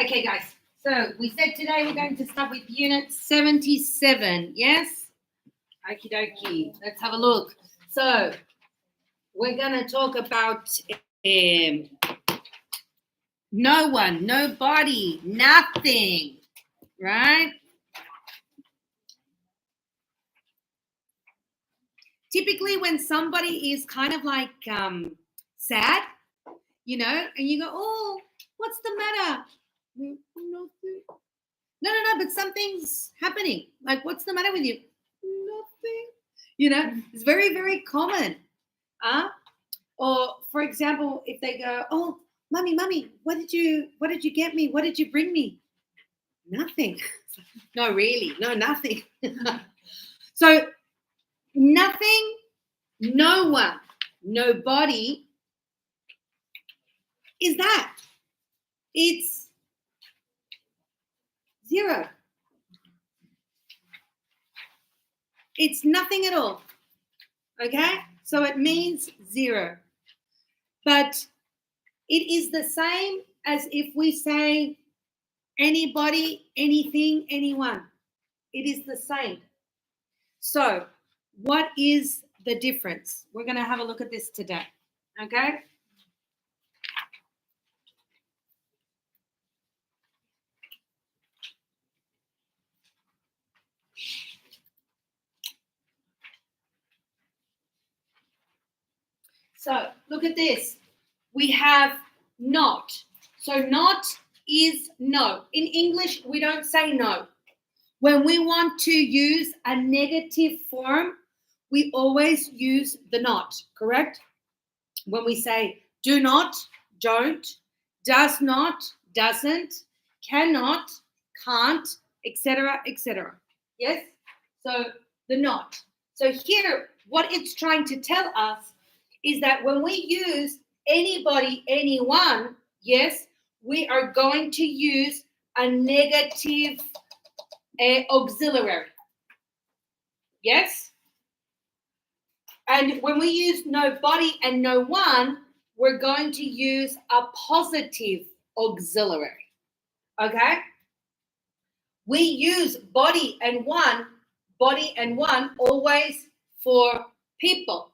Okay, guys. So we said today we're going to start with unit 77. Yes? Okie dokie. Let's have a look. So we're going to talk about no one, nobody, nothing. Right? Typically when somebody is kind of like sad, you know, and you go, oh, what's the matter? Nothing. No, but something's happening. Like, what's the matter with you? Nothing. You know, it's very, very common. Or, for example, if they go, oh, mommy, what did you get me? What did you bring me? Nothing. No, really. No, nothing. So, nothing, no one, nobody is that. It's zero. It's nothing at all. Okay? So it means zero. But it is the same as if we say anybody, anything, anyone. It is the same. So what is the difference? We're going to have a look at this today. Okay? So look at this. We have not. So not is no. In English, we don't say no. When we want to use a negative form, we always use the not, correct? When we say do not, don't, does not, doesn't, cannot, can't, etc., etc. Yes? So the not. So here, what it's trying to tell us is that when we use anybody, anyone, yes, we are going to use a negative auxiliary. Yes? And when we use nobody and no one, we're going to use a positive auxiliary. Okay? We use body and one always for people.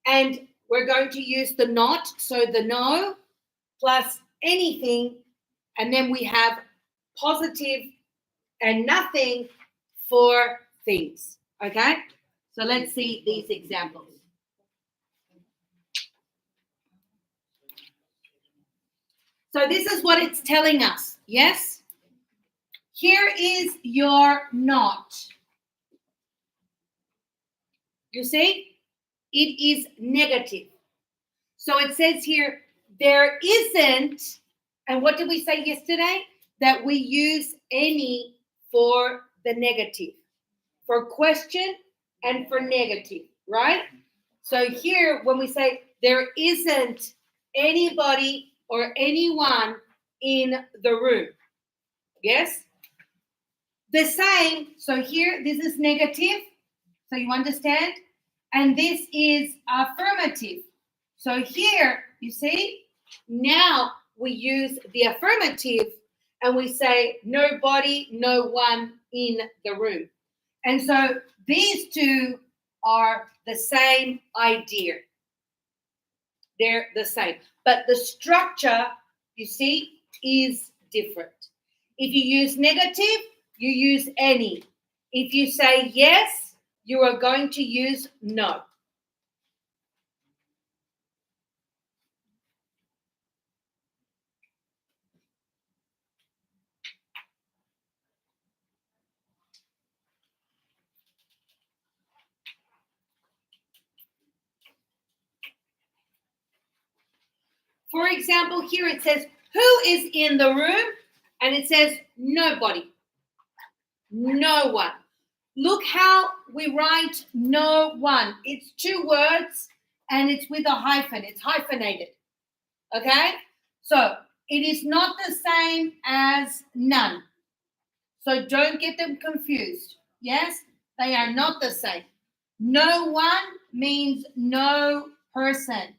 And we're going to use the not, so the no plus anything, and then we have positive and nothing for things. Okay? So let's see these examples. So this is what it's telling us. Yes? Here is your not. You see? It is negative. So it says here, there isn't, and what did we say yesterday? That we use any for the negative, for question and for negative, right? So here, when we say there isn't anybody or anyone in the room, yes? The same, so here, this is negative, so you understand? And this is affirmative. So here, you see, now we use the affirmative and we say nobody, no one in the room. And so these two are the same idea. They're the same. But the structure, you see, is different. If you use negative, you use any. If you say yes, you are going to use no. For example, here it says, who is in the room? And it says nobody. No one. Look how we write no one. It's two words and it's with a hyphen. It's hyphenated. Okay? So it is not the same as none. So don't get them confused. Yes? They are not the same. No one means no person.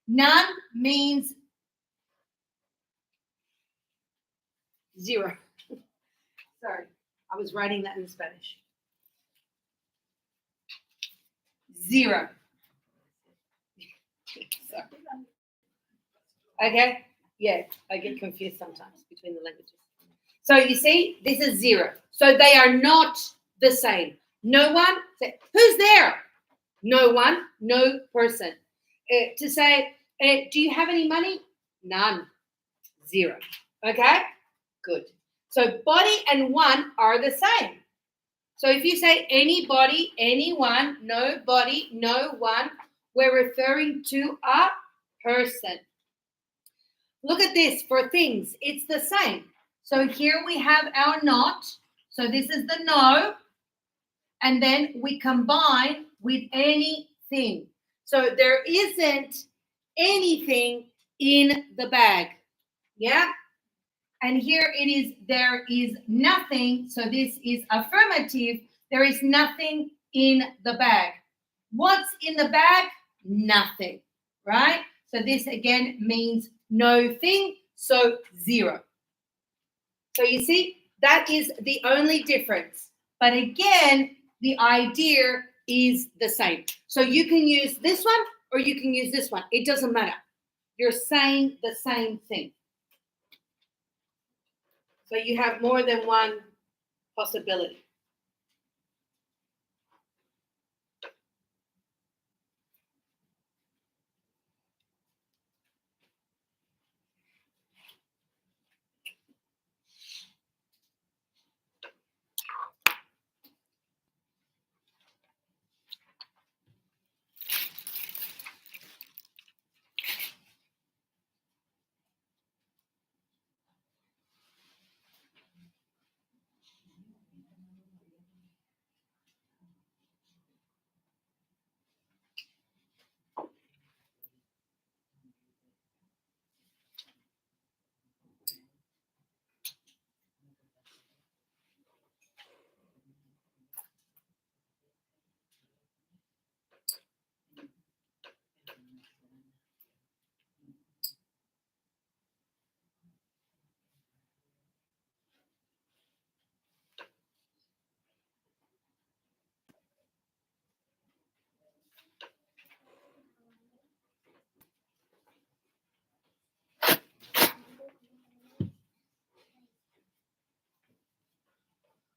None means Zero. Sorry, I was writing that in Spanish. Zero. Sorry. Okay? Yeah, I get confused sometimes between the languages. So you see, this is zero. So they are not the same. No one, who's there? No one, no person. To say, do you have any money? None. Zero. Okay? Good. So body and one are the same. So if you say anybody, anyone, nobody, no one, we're referring to a person. Look at this for things. It's the same. So here we have our not. So this is the no. And then we combine with anything. So there isn't anything in the bag. Yeah? And here it is, there is nothing. So this is affirmative. There is nothing in the bag. What's in the bag? Nothing, right? So this again means no thing, so zero. So you see, that is the only difference. But again, the idea is the same. So you can use this one or you can use this one. It doesn't matter. You're saying the same thing. So you have more than one possibility.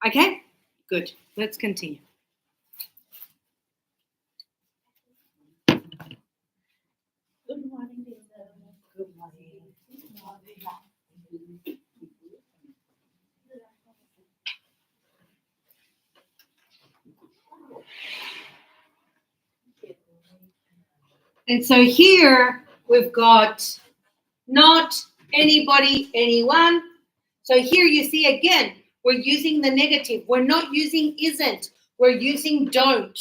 Okay, good. Let's continue. Good morning, Lisa. Good morning. And so here we've got not anybody, anyone. So here you see again, we're using the negative. We're not using isn't. We're using don't.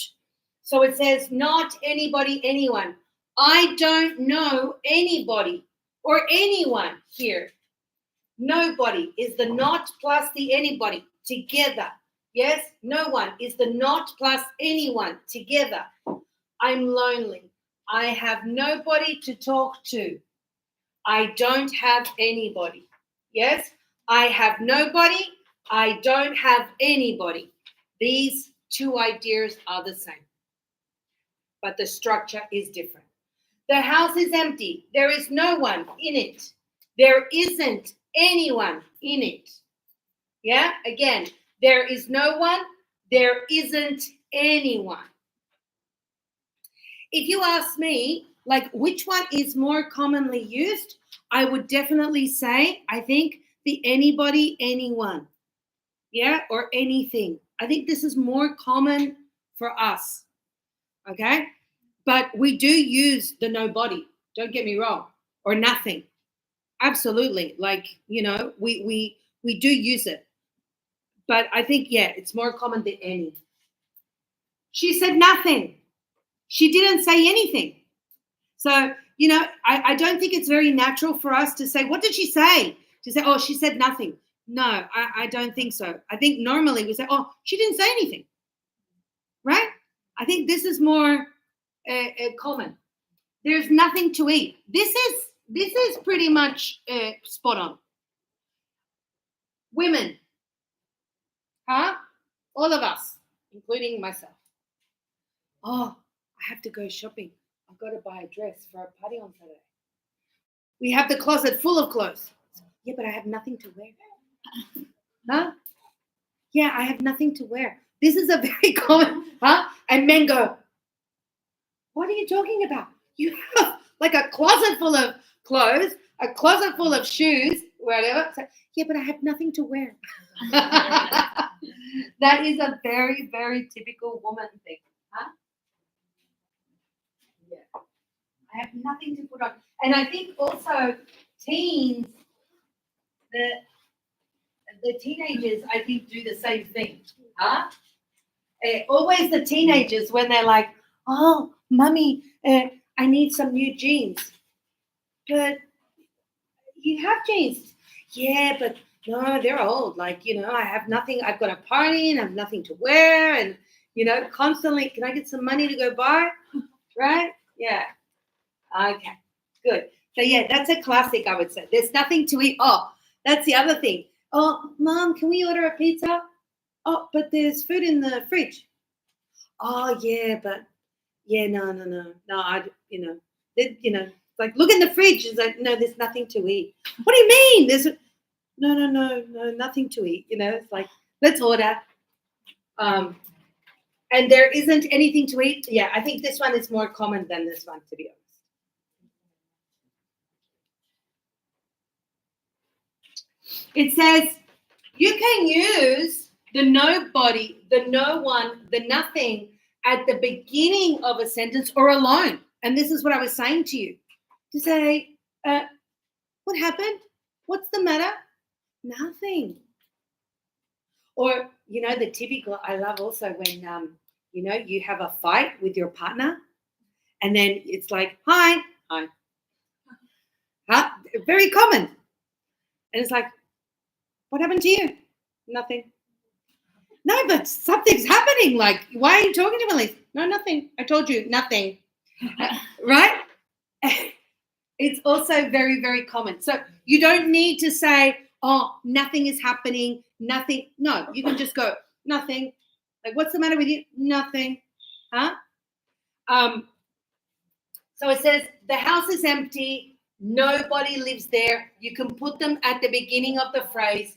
So it says not anybody, anyone. I don't know anybody or anyone here. Nobody is the not plus the anybody together. Yes, no one is the not plus anyone together. I'm lonely. I have nobody to talk to. I don't have anybody. Yes, I have nobody. I don't have anybody. These two ideas are the same, but the structure is different. The house is empty. There is no one in it. There isn't anyone in it. Yeah, again, there is no one. There isn't anyone. If you ask me, like, which one is more commonly used, I would definitely say, I think the anybody, anyone, yeah, or anything. I think this is more common for us, okay? But we do use the nobody, don't get me wrong, or nothing. Absolutely, like, you know, we do use it. But I think, yeah, it's more common than any. She said nothing. She didn't say anything. So, you know, I don't think it's very natural for us to say, what did she say? To say, oh, she said nothing. No, I don't think so. I think normally we say, oh, she didn't say anything. Right? I think this is more common. There's nothing to eat. This is pretty much spot on. Women. Huh? All of us, including myself. Oh, I have to go shopping. I've got to buy a dress for a party on Saturday. We have the closet full of clothes. Yeah, but I have nothing to wear. Huh? Yeah, I have nothing to wear. This is a very common, huh? And men go, what are you talking about? You have like a closet full of clothes, a closet full of shoes, whatever. So, yeah, but I have nothing to wear. That is a very, very typical woman thing. Huh? Yeah. I have nothing to put on. And I think also teens, the teenagers, I think, do the same thing. Huh? Always the teenagers when they're like, oh, mummy, I need some new jeans. But you have jeans. Yeah, but no, they're old. Like, I have nothing. I've got a party and I have nothing to wear. And, constantly, can I get some money to go buy? Right? Yeah. Okay, good. So, yeah, that's a classic, I would say. There's nothing to eat. Oh, that's the other thing. Oh, Mom, can we order a pizza? Oh, but there's food in the fridge. Oh, yeah, but yeah, no. Like look in the fridge. It's like, no, there's nothing to eat. What do you mean? There's no, nothing to eat. It's like, let's order. And there isn't anything to eat. Yeah, I think this one is more common than this one, to be honest. It says you can use the nobody, the no one, the nothing at the beginning of a sentence or alone. And this is what I was saying to you. To say, what happened? What's the matter? Nothing. Or, the typical, I love also when, you have a fight with your partner and then it's like, hi. Huh? Very common. And it's like, what happened to you? Nothing. No, but something's happening. Like, why are you talking to me? No, nothing. I told you, nothing. Right? It's also very, very common. So you don't need to say, oh, nothing is happening, nothing. No, you can just go, nothing. Like, what's the matter with you? Nothing. Huh? So it says, the house is empty, nobody lives there. You can put them at the beginning of the phrase.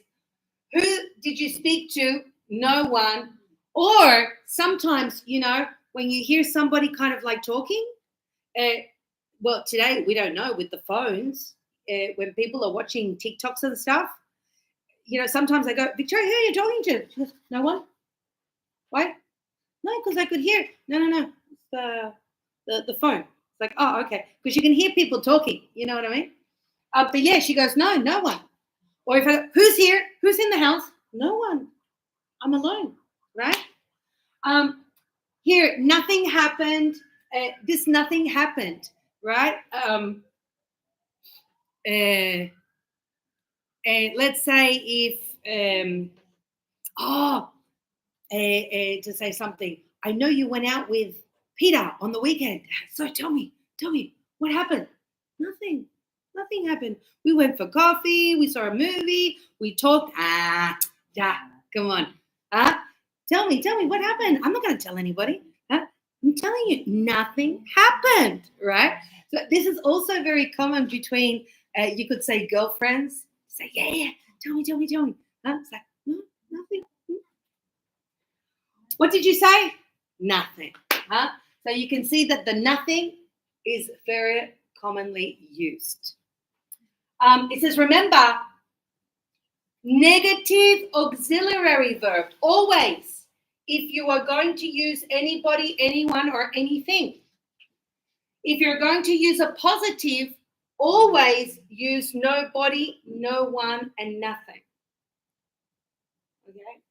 Who did you speak to? No one. Or sometimes, when you hear somebody kind of like talking, well, today we don't know with the phones, when people are watching TikToks and stuff, sometimes I go, Victoria, who are you talking to? She goes, no one. Why? No, because I could hear. No. It's the phone. It's like, oh, okay. Because you can hear people talking. You know what I mean? But yeah, she goes, no one. Or if I go, who's here? Who's in the house? No one. I'm alone. Right? Here, nothing happened. This nothing happened. Right? Let's say if to say something, I know you went out with Peter on the weekend, so tell me what happened. Nothing happened. We went for coffee, we saw a movie, we talked. Yeah, come on. Tell me what happened. I'm not going to tell anybody. I'm telling you, nothing happened. Right? So this is also very common between you could say girlfriends. Say, yeah, tell me. It's like, no, nothing. What did you say? Nothing. Huh? So you can see that the nothing is very commonly used. It says, remember, negative auxiliary verb, always, if you are going to use anybody, anyone, or anything. If you're going to use a positive, always use nobody, no one, and nothing. Okay?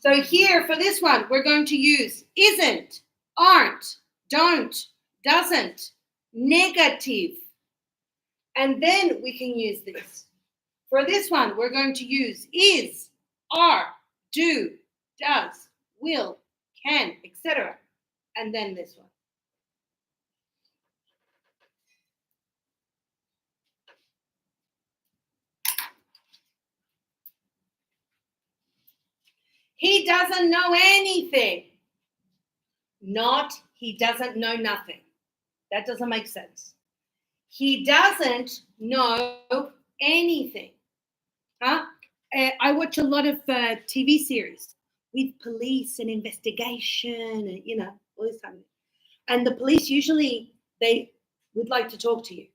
So here for this one, we're going to use isn't, aren't, don't, doesn't, negative. And then we can use this. For this one, we're going to use is, are, do, does, will, can, etc. And then this one. He doesn't know anything. Not he doesn't know nothing. That doesn't make sense. He doesn't know anything. Huh? I watch a lot of TV series with police and investigation and, all this kind of thing. And the police usually, they would like to talk to you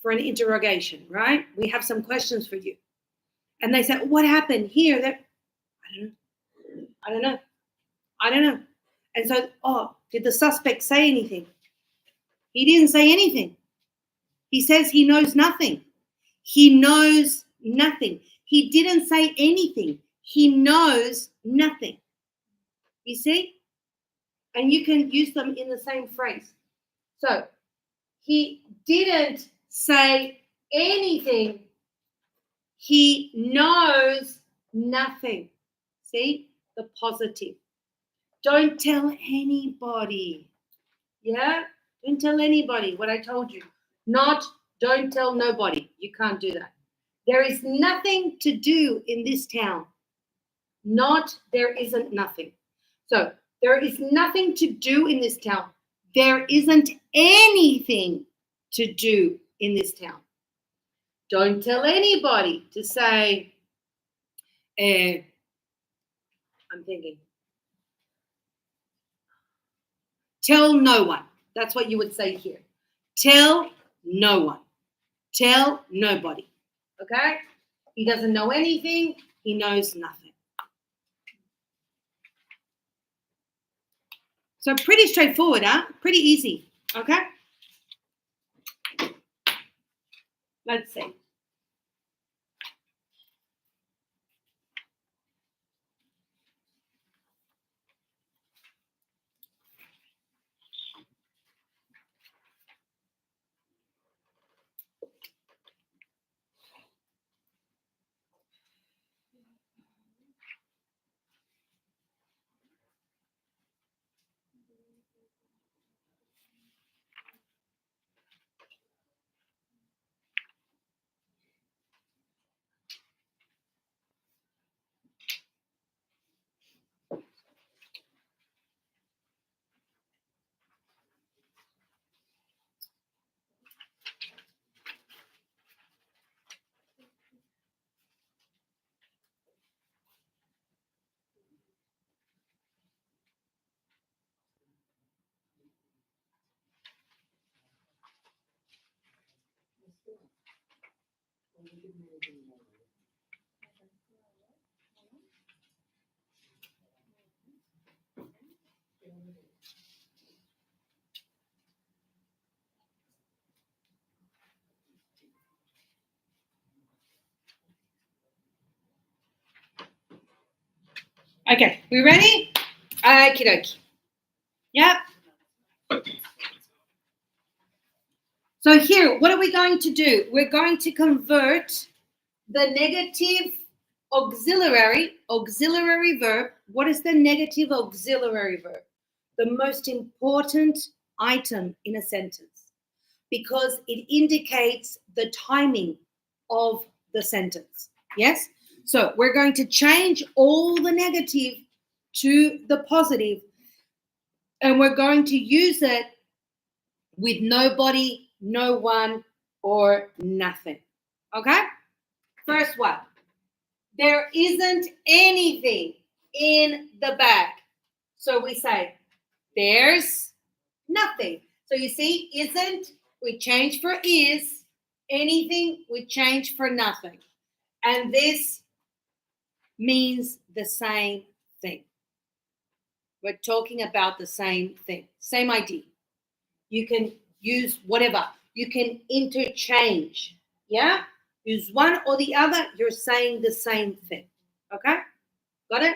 for an interrogation, right? We have some questions for you. And they say, what happened here? I don't know. And so, did the suspect say anything? He didn't say anything. He says he knows nothing. He knows nothing. He didn't say anything. He knows nothing. You see? And you can use them in the same phrase. So, he didn't say anything. He knows nothing. See? The positive. Don't tell anybody. Yeah? Don't tell anybody what I told you. Not don't tell nobody. You can't do that. There is nothing to do in this town. Not there isn't nothing. So there is nothing to do in this town. There isn't anything to do in this town. Don't tell anybody to say, I'm thinking. Tell no one. That's what you would say here. Tell no one. Tell nobody. Okay? He doesn't know anything. He knows nothing. So pretty straightforward, huh? Pretty easy. Okay? Let's see. Okay, we ready? Okie dokie. Yep. So here, what are we going to do? We're going to convert the negative auxiliary verb. What is the negative auxiliary verb? The most important item in a sentence because it indicates the timing of the sentence. Yes? So we're going to change all the negative to the positive, and we're going to use it with nobody, no one, or nothing. Okay? First one. There isn't anything in the bag. So we say, there's nothing. So you see, isn't, we change for is. Anything, we change for nothing. And this means the same thing. We're talking about the same thing, same idea. You can use whatever. You can interchange. Yeah? Use one or the other. You're saying the same thing. Okay? Got it?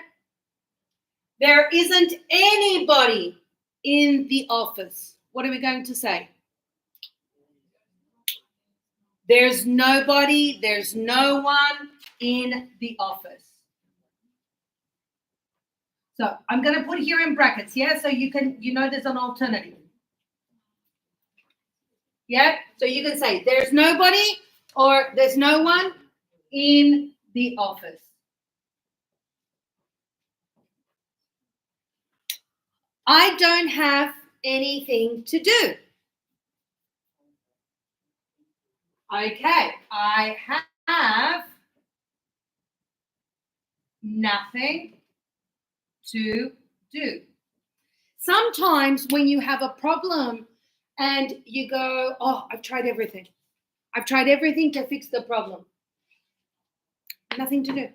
There isn't anybody in the office. What are we going to say? There's nobody, there's no one in the office. So I'm going to put here in brackets, yeah? So you know there's an alternative. Yeah? So you can say there's nobody or there's no one in the office. I don't have anything to do. Okay, I have nothing to do. Sometimes when you have a problem and you go, oh, I've tried everything. I've tried everything to fix the problem. Nothing to do.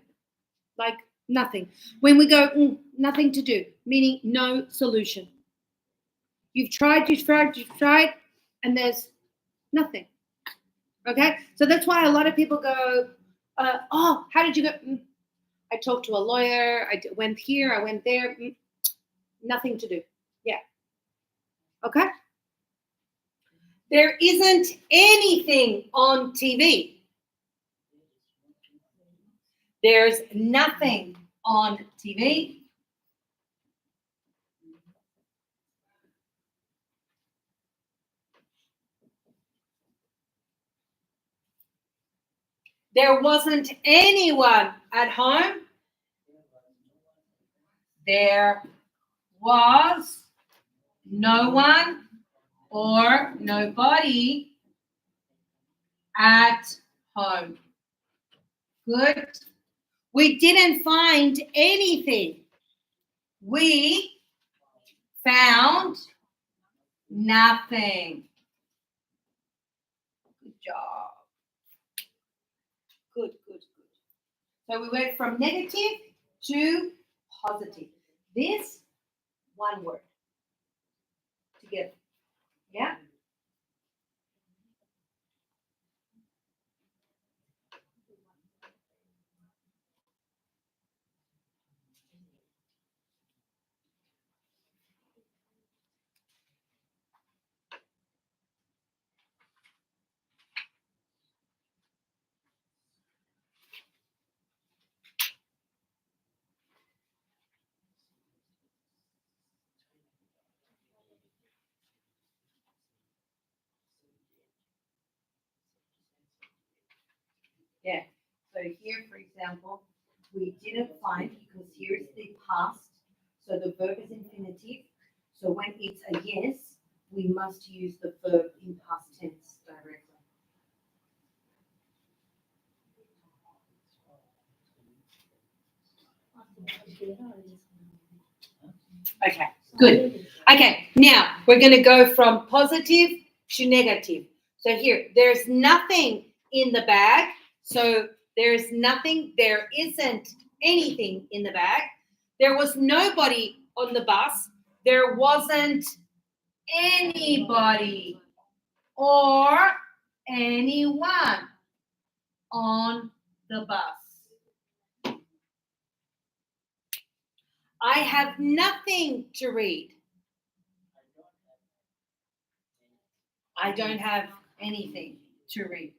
Like nothing. When we go, nothing to do, meaning no solution. You've tried, and there's nothing. Okay? So that's why a lot of people go, oh, how did you go? I talked to a lawyer. I went here. I went there. Nothing to do. Yeah. Okay? There isn't anything on TV. There's nothing on TV. There wasn't anyone at home. There was no one or nobody at home. Good. We didn't find anything. We found nothing. Good job. Good. So we went from negative to positive. This one word together. Yeah? Yeah. So here, for example, we didn't find because here's the past. So the verb is infinitive. So when it's a yes, we must use the verb in past tense directly. Okay, good. Okay, now we're going to go from positive to negative. So here, there's nothing in the bag. So there's nothing, there isn't anything in the bag. There was nobody on the bus. There wasn't anybody or anyone on the bus. I have nothing to read. I don't have anything to read.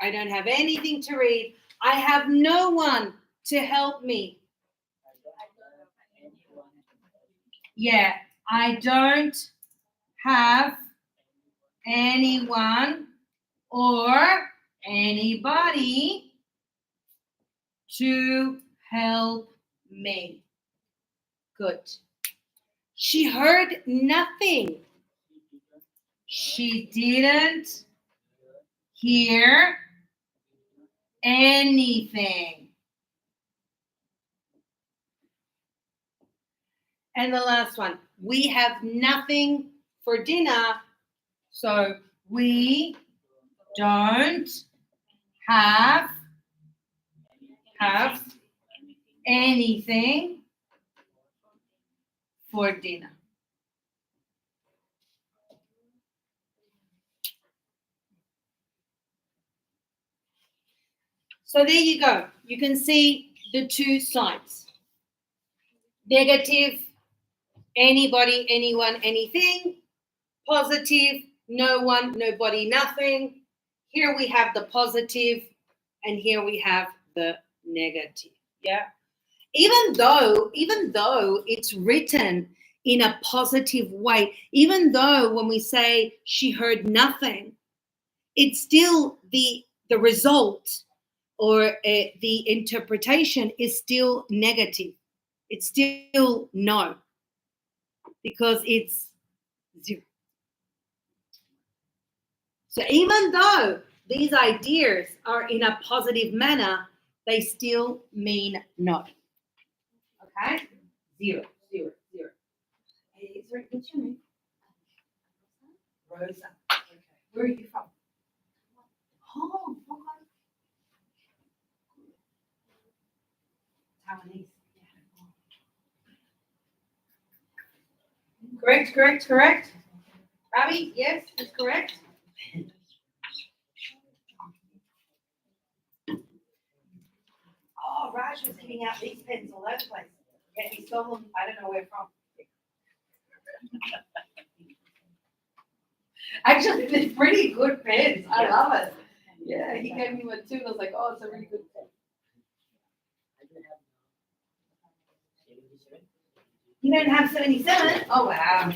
I don't have anything to read. I have no one to help me. Yeah, I don't have anyone or anybody to help me. Good. She heard nothing. She didn't hear anything. And the last one, we have nothing for dinner, so we don't have anything for dinner. So there you go. You can see the two sides. Negative, anybody, anyone, anything. Positive, no one, nobody, nothing. Here we have the positive, and here we have the negative. Yeah. Even though it's written in a positive way. Even though when we say she heard nothing, it's still the result or the interpretation is still negative. It's still no, because it's 0. So even though these ideas are in a positive manner, they still mean no. Okay? 0, 0, 0. Hey, sorry, what's your name? Rosa. Okay. Where are you from? Oh, okay. Taiwanese. Yeah. Correct. Ravi, yes, that's correct. Oh, Raj was giving out these pens all over the place. Yeah, he stole them. I don't know where from. Actually, they're pretty good pens. I love it. Yeah, he gave me one too. And I was like, oh, it's a really good pen. You don't have 77? Oh, wow.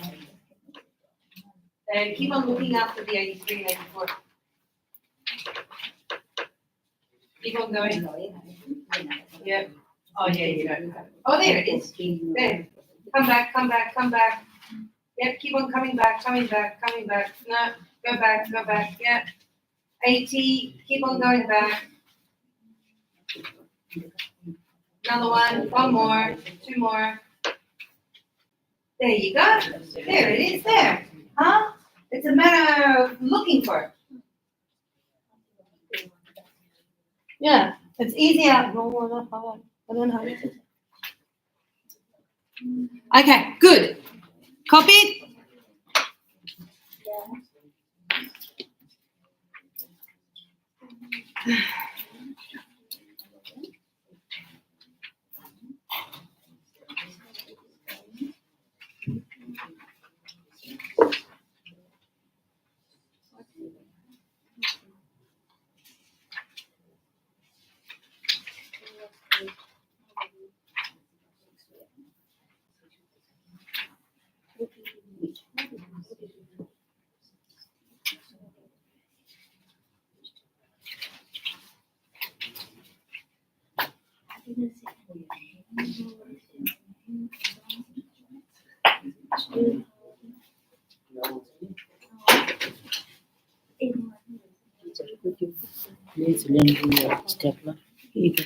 Then keep on looking after the 83 and 84. Keep on going. Yeah. Oh, yeah, you don't have it. Oh, there it is. There. Come back. Yep, keep on coming back. No, go back. Yeah. 80, keep on going back. Another one more, 2 more. There you go. There it is there. Huh? It's a matter of looking for it. Yeah, it's easier. I don't know. Okay, good. Copied? Please lend me your stapler. Either.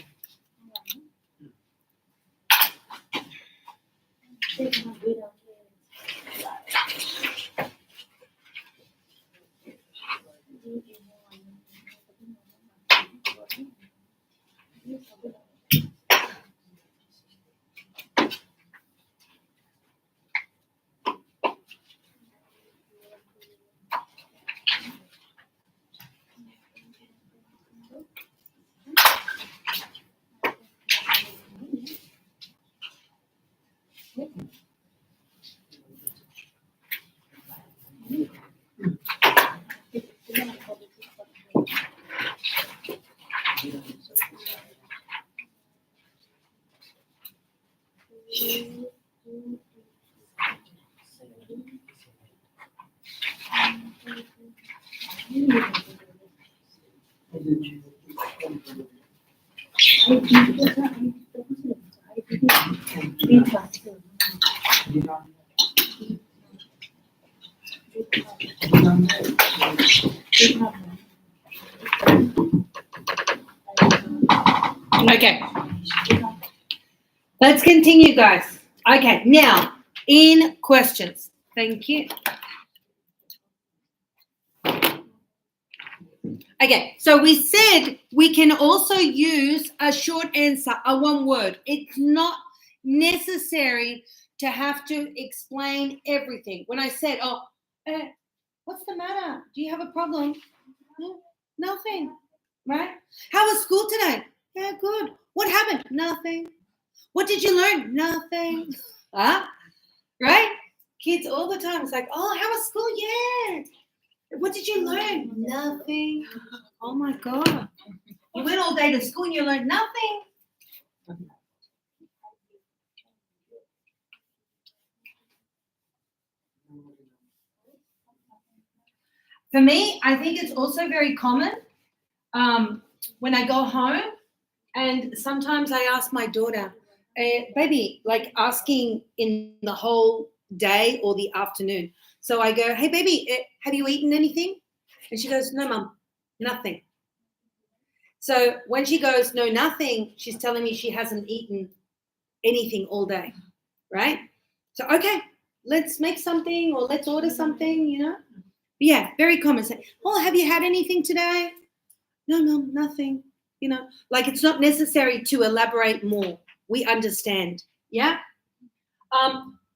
Okay. Let's continue, guys. Okay, now, in questions. Thank you. Okay, so we said we can also use a short answer, a one word. It's not necessary to have to explain everything. When I said, what's the matter? Do you have a problem? No, nothing, right? How was school today? Yeah, good. What happened? Nothing. What did you learn? Nothing. Huh? Right? Kids all the time. It's like, oh, how was school? Yeah. What did you learn? Nothing. Oh my God. You went all day to school and you learned nothing. For me, I think it's also very common when I go home, and sometimes I ask my daughter, baby, like asking in the whole day or the afternoon. So I go, hey, baby, have you eaten anything? And she goes, no, Mum, nothing. So when she goes, no, nothing, she's telling me she hasn't eaten anything all day, right? So, okay, let's make something or let's order something, you know? Yeah, very common. Say, oh, have you had anything today? No, Mum, nothing. You know, like it's not necessary to elaborate more. We understand. Yeah?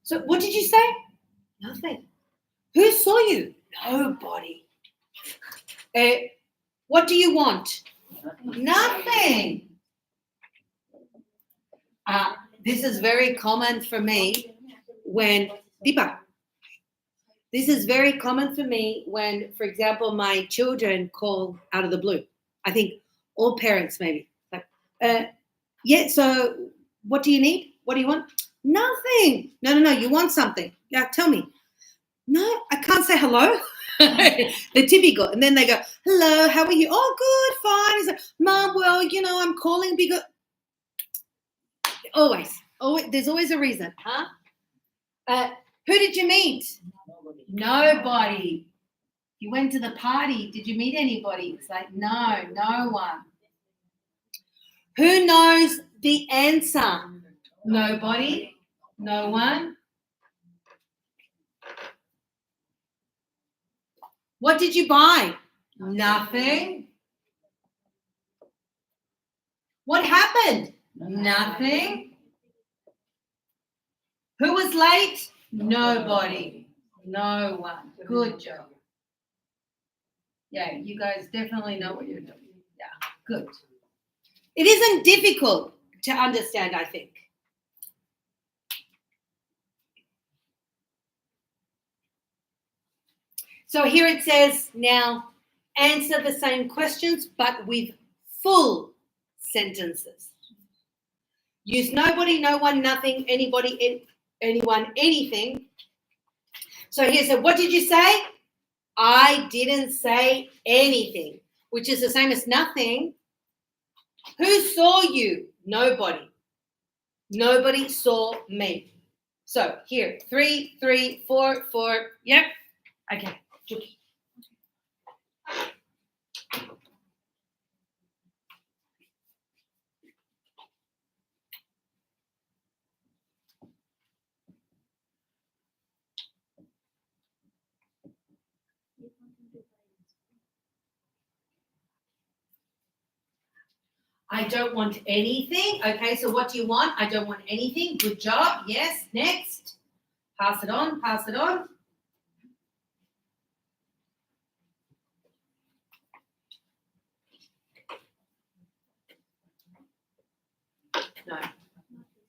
So what did you say? Nothing. Who saw you? Nobody. What do you want? Nothing. This is very common for me when, Deepa, this is very common for me when, for example, my children call out of the blue. I think all parents maybe. Like, yeah, so what do you need? What do you want? Nothing. No, you want something. Yeah, tell me. No, I can't say hello. The typical. And then they go, hello, how are you? Oh, good, fine. He's like, Mom, well, you know, I'm calling because always, there's always a reason, huh? Who did you meet? Nobody. You went to the party. Did you meet anybody? It's like, no one. Who knows the answer? Nobody. No one. What did you buy? Nothing. What happened? Nothing. Who was late? Nobody. No one. Good job. Yeah, you guys definitely know what you're doing. Yeah, good. It isn't difficult to understand, I think. So here it says, now answer the same questions, but with full sentences. Use nobody, no one, nothing, anybody, anyone, anything. So here said, what did you say? I didn't say anything, which is the same as nothing. Who saw you? Nobody. Nobody saw me. So here, 3, 3, 4, 4. Yep. Okay. I don't want anything. Okay, so what do you want? I don't want anything. Good job. Yes. Next. Pass it on. Pass it on. No.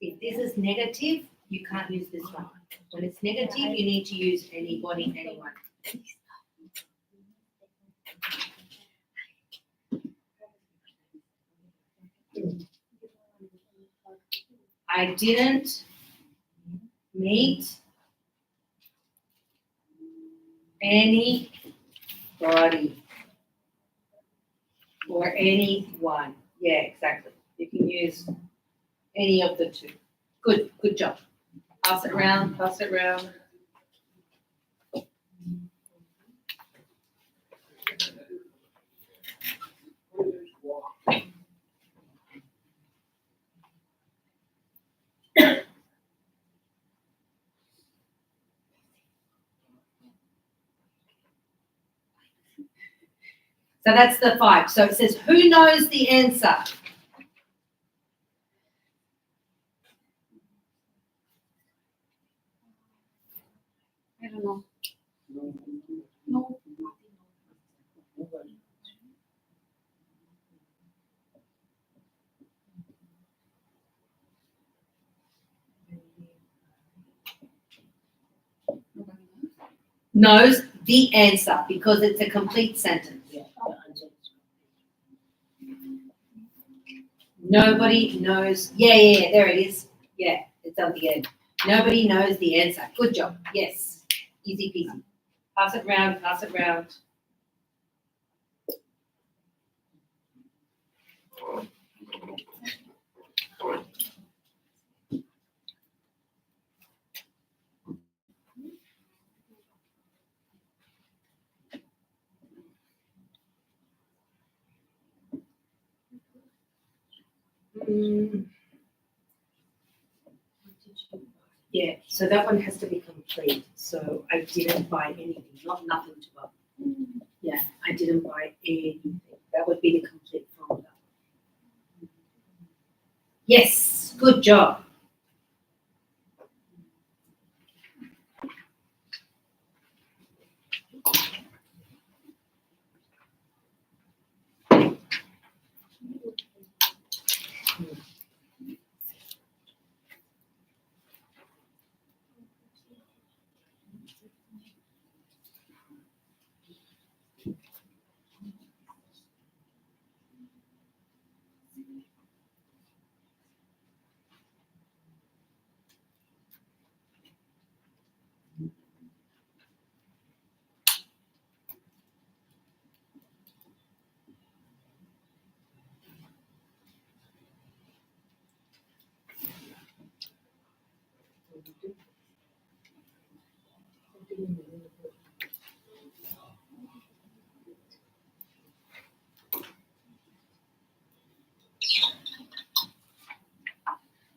If this is negative, you can't use this one. When it's negative, you need to use anybody, anyone. I didn't meet anybody or anyone. Yeah, exactly. You can use any of the two. Good job. Pass it around, pass it around. So that's the 5. So it says, who knows the answer? I don't know. No. Knows the answer because it's a complete sentence. Yeah, the answer is Nobody knows. Yeah, there it is. Yeah, it's at the end. Nobody knows the answer. Good job. Yes. Easy peasy. Pass it round, pass it round. Yeah, so that one has to be complete. So I didn't buy anything, not nothing to buy. Yeah, I didn't buy anything. That would be the complete formula. Yes, good job.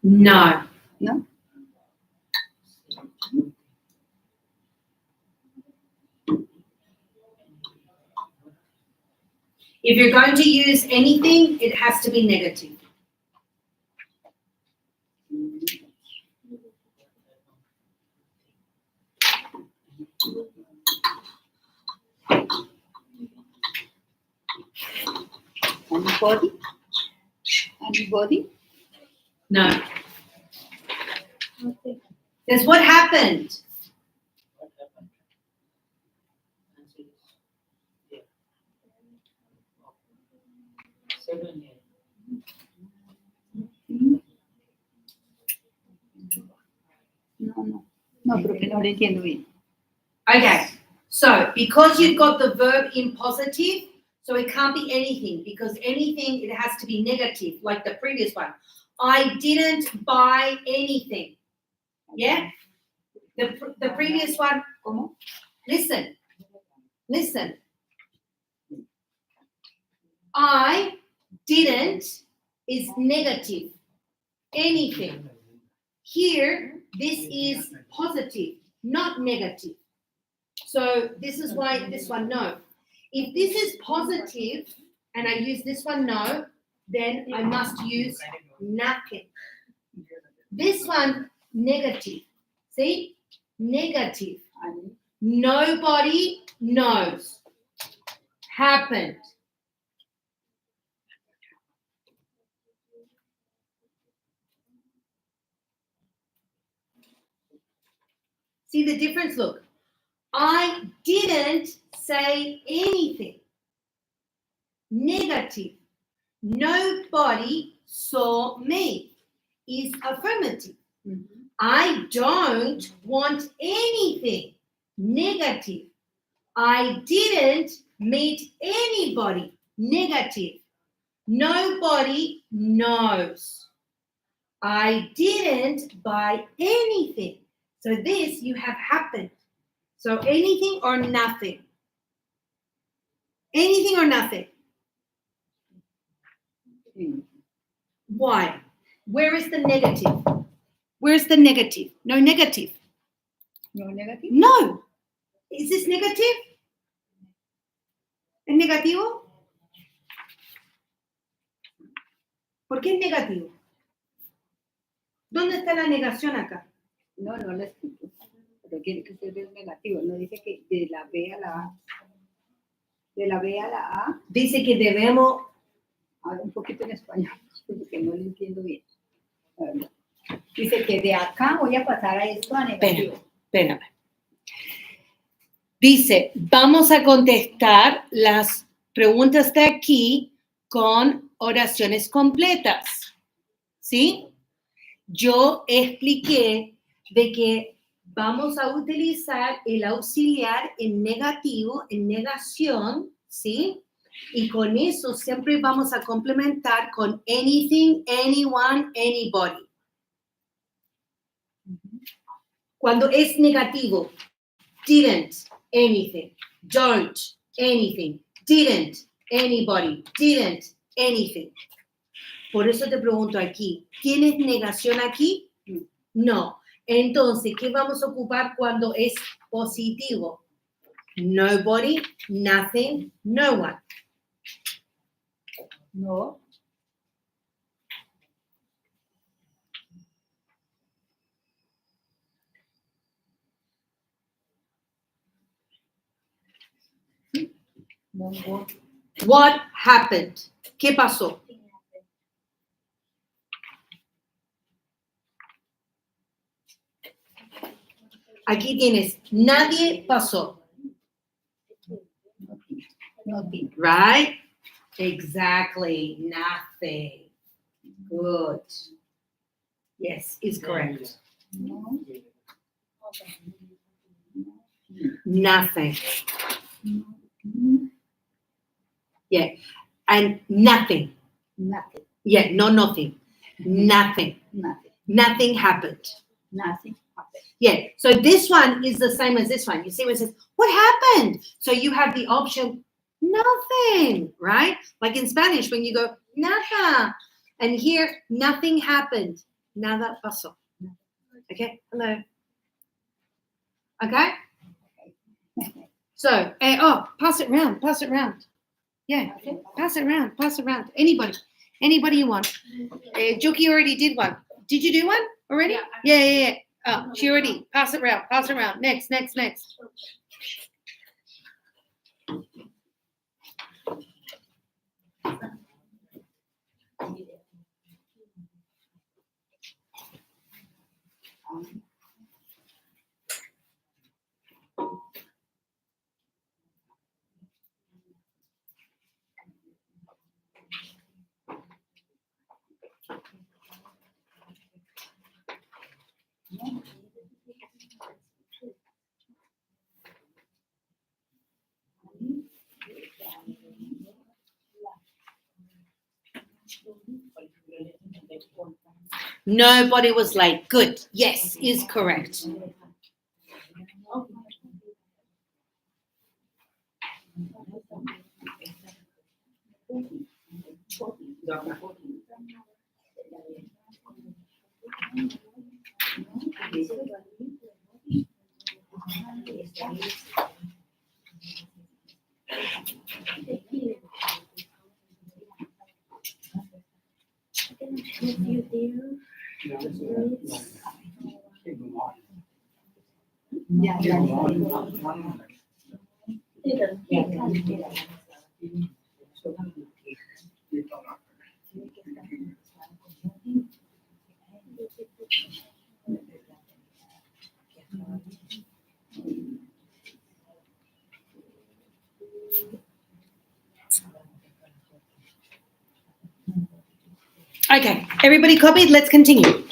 No. No? If you're going to use anything, it has to be negative. Anybody? Anybody? No. Okay. That's what happened. What happened? Answer is, yeah. 7 here. No, porque no lo entiendo bien. Okay, so because you've got the verb in positive, so it can't be anything, because anything, it has to be negative, like the previous one. I didn't buy anything. Yeah? The previous one, ¿Cómo? listen. I didn't is negative. Anything. Here, this is positive, not negative. So this is why this one no. If this is positive and I use this one no, then I must use nothing. This one negative. See? Negative. Nobody knows. Happened. See the difference? Look. I didn't say anything. Negative. Nobody saw me is affirmative. I don't want anything. Negative. I didn't meet anybody. Negative. Nobody knows. I didn't buy anything. So this you have happened. So anything or nothing. Anything or nothing. Why? Where is the negative? Where's the negative? No negative. No negative? No. Is this negative? ¿Es negativo? ¿Por qué es negativo? ¿Dónde está la negación acá? No, no lo escrito. Pero tiene que ser el negativo. No dice que de la B a la A. De la B a la A. Dice que debemos... Habla un poquito en español, porque no lo entiendo bien. A ver. Dice que de acá voy a pasar a esto a negativo. Espérame. Dice, vamos a contestar las preguntas de aquí con oraciones completas. ¿Sí? Yo expliqué de que vamos a utilizar el auxiliar en negativo, en negación, ¿sí? Y con eso siempre vamos a complementar con anything, anyone, anybody. Cuando es negativo, didn't, anything, don't, anything, didn't, anybody, didn't, anything. Por eso te pregunto aquí, ¿tienes negación aquí? No. Entonces, ¿qué vamos a ocupar cuando es positivo? Nobody, nothing, no one. No. No one. What happened? ¿Qué pasó? Aquí tienes, nadie pasó. Nothing. Right? Exactly. Nothing. Good. Yes, is correct. No. Nothing. No. Yeah. And nothing. Nothing. Yeah, no nothing. Nothing. Nothing. Nothing happened. Nothing happened. Yeah. So this one is the same as this one. You see where it says, what happened? So you have the option, nothing, right? Like in Spanish, when you go, nada. And here, nothing happened. Nada pasó. Okay? Hello. Okay? So, pass it round. Pass it round. Yeah. Pass it around. Pass it around. Anybody you want. Juki already did one. Did you do one already? Yeah. Oh, she already. Pass it around. Pass it around. Next. Nobody was late. Good. Yes, is correct. Okay, everybody copied? Let's continue.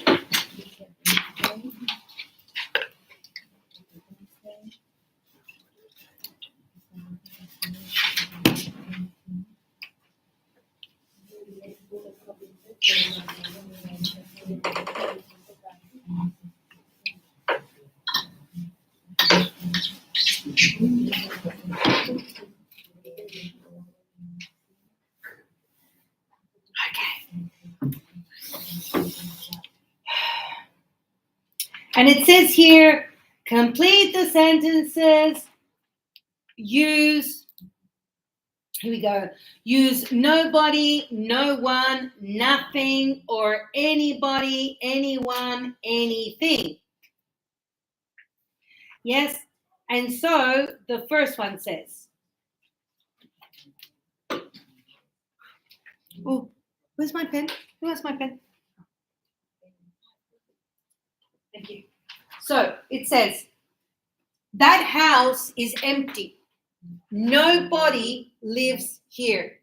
And it says here, complete the sentences, use, here we go, use nobody, no one, nothing, or anybody, anyone, anything. Yes? And so the first one says, oh, where's my pen? Who has my pen? Thank you. So it says, that house is empty. Nobody lives here.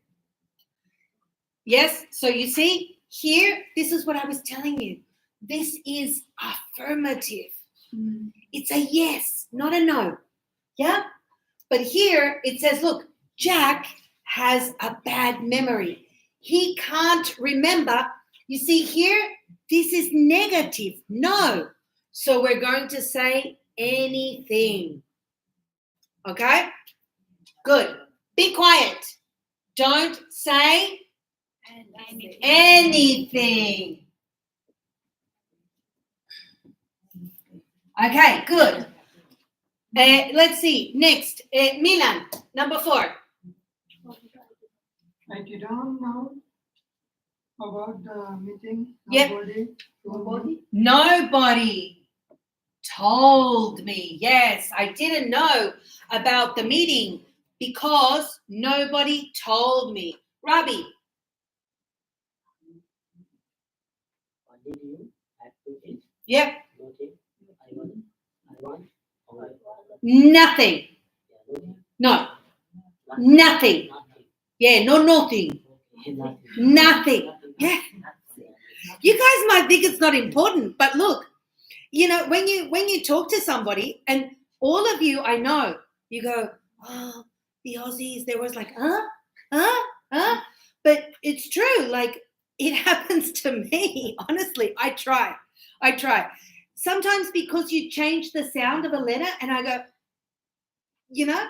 Yes? So you see, here, this is what I was telling you. This is affirmative. It's a yes, not a no. Yeah? But here it says, look, Jack has a bad memory. He can't remember. You see here, this is negative. No. So we're going to say anything. Okay? Good. Be quiet. Don't say Anything. Okay, good. Let's see. Next, Milan, number 4. I didn't know about the meeting. Yep. Nobody told me. Yes, I didn't know about the meeting because nobody told me. Robbie, What did you have to eat? yep, Nothing. I want. nothing. No, nothing. Nothing. Yeah, no, nothing. Nothing. Nothing. Yeah. You guys might think it's not important, but look, you know, when you talk to somebody, and all of you, I know, you go, oh, the Aussies, they're always like, but it's true. Like, it happens to me. Honestly, I try. Sometimes because you change the sound of a letter, and I go, you know,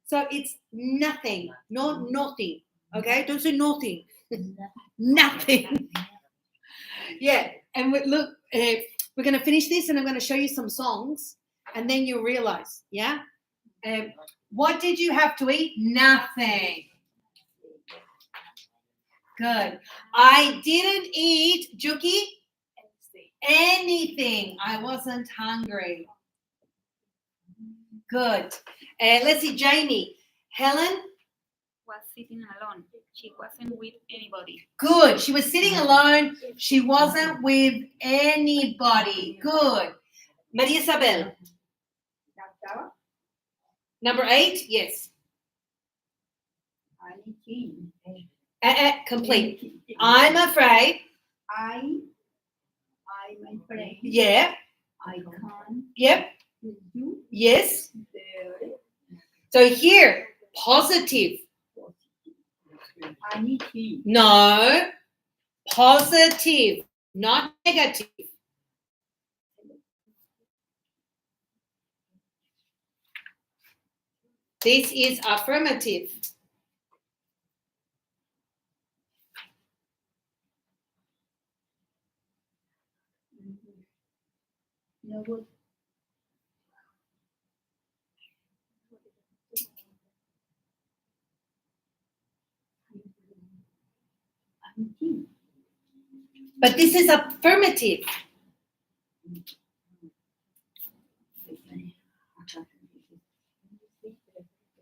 so it's nothing, not nothing. Okay, don't say nothing. Nothing. Yeah, and look, we're going to finish this, and I'm going to show you some songs, and then you'll realize. Yeah. What did you have to eat? Nothing. Good. I didn't eat, Juki, anything. I wasn't hungry. Good. Let's see, Jamie. Helen? Was sitting alone. She wasn't with anybody. Good. She was sitting alone. She wasn't with anybody. Good. Maria Isabel. Number 8? Yes. Anything. Complete. I'm afraid. I'm afraid. Yeah. I can't Yep. do Yes. the So here, positive. anything. No. Positive, not negative. This is affirmative. No good. Anything. But this is affirmative.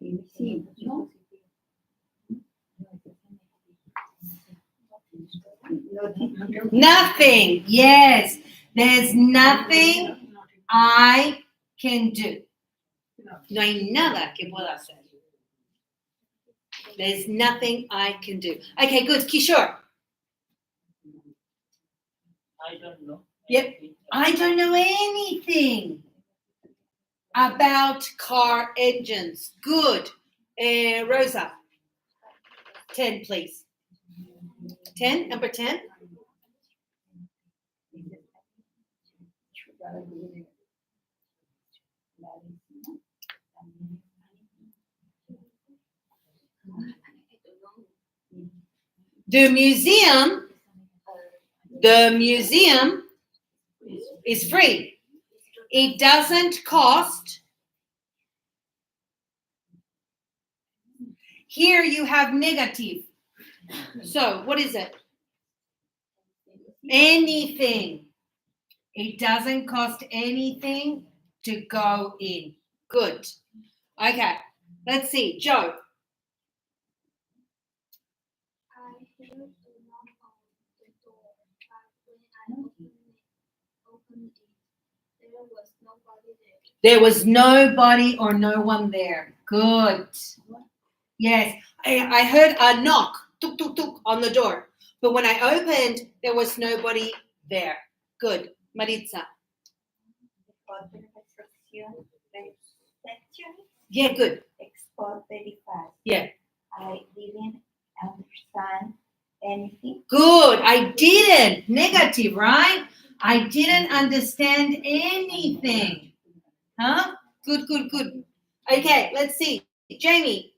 Anything. No. Nothing. Nothing. Yes. There's nothing I can do. No hay nada que pueda hacer. There's nothing I can do. Okay, good. Kishore. I don't know. Yep. I don't know anything about car engines. Good. Rosa. 10, please. 10, number 10. The museum is free. It doesn't cost. Here you have negative. So what is it? Anything. It doesn't cost anything to go in. Good. Okay. Let's see. Joe. I heard the knock on the door, but when I opened it, there was nobody there. There was nobody or no one there. Good. Yes. I heard a knock, tuk, tuk, tuk, on the door. But when I opened, there was nobody there. Good. Maritza. Yeah, good. Export very fast. Yeah. I didn't understand anything. Good. I didn't. Negative, right? I didn't understand anything. Huh? Good, good, good. Okay, let's see. Jamie.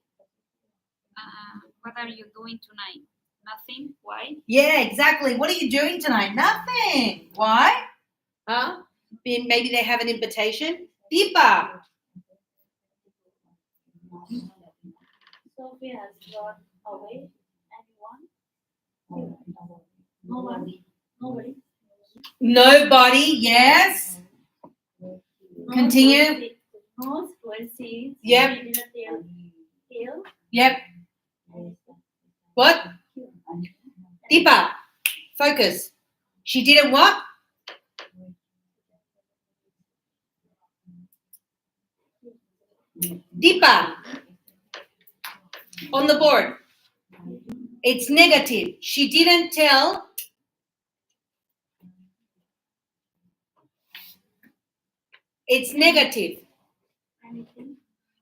What are you doing tonight? Nothing. Why? Yeah, exactly. What are you doing tonight? Nothing. Why? Huh? Maybe they have an invitation. Deepa. Sophie has run away. Anyone? Nobody. Nobody. Nobody. Yes. Continue. Most were seen. Yep. She didn't tell. Yep. What? Deepa. Focus. She didn't what? Deepa. On the board. It's negative. She didn't tell. It's negative. Anything.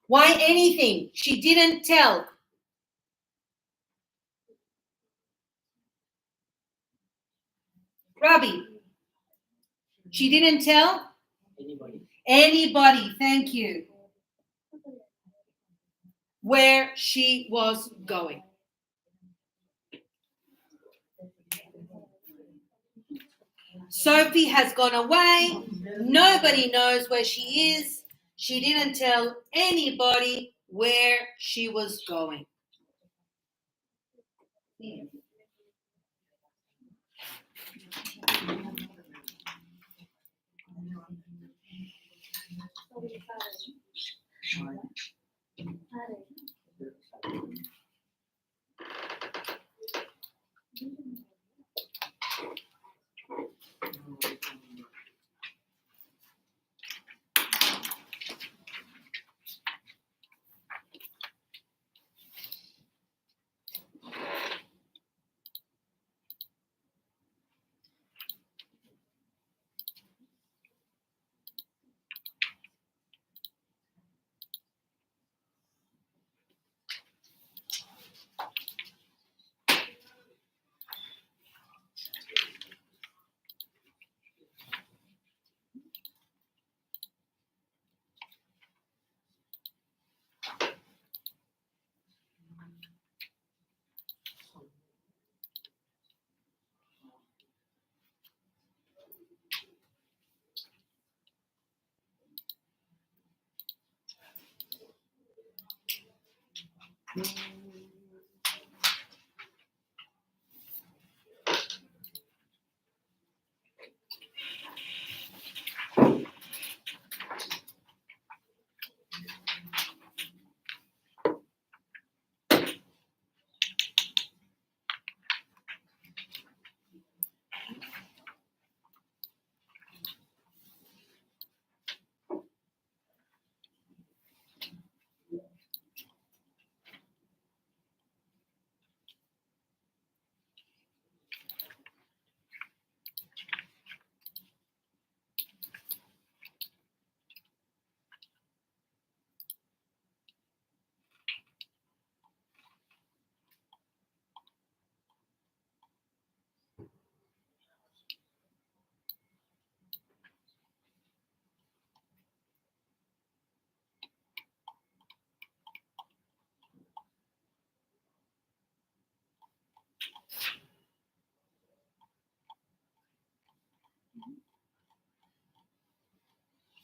Why anything? She didn't tell. Robbie. She didn't tell Anybody. anybody. Thank you. Where she was going. Sophie has gone away. Nobody knows where she is. She didn't tell anybody where she was going.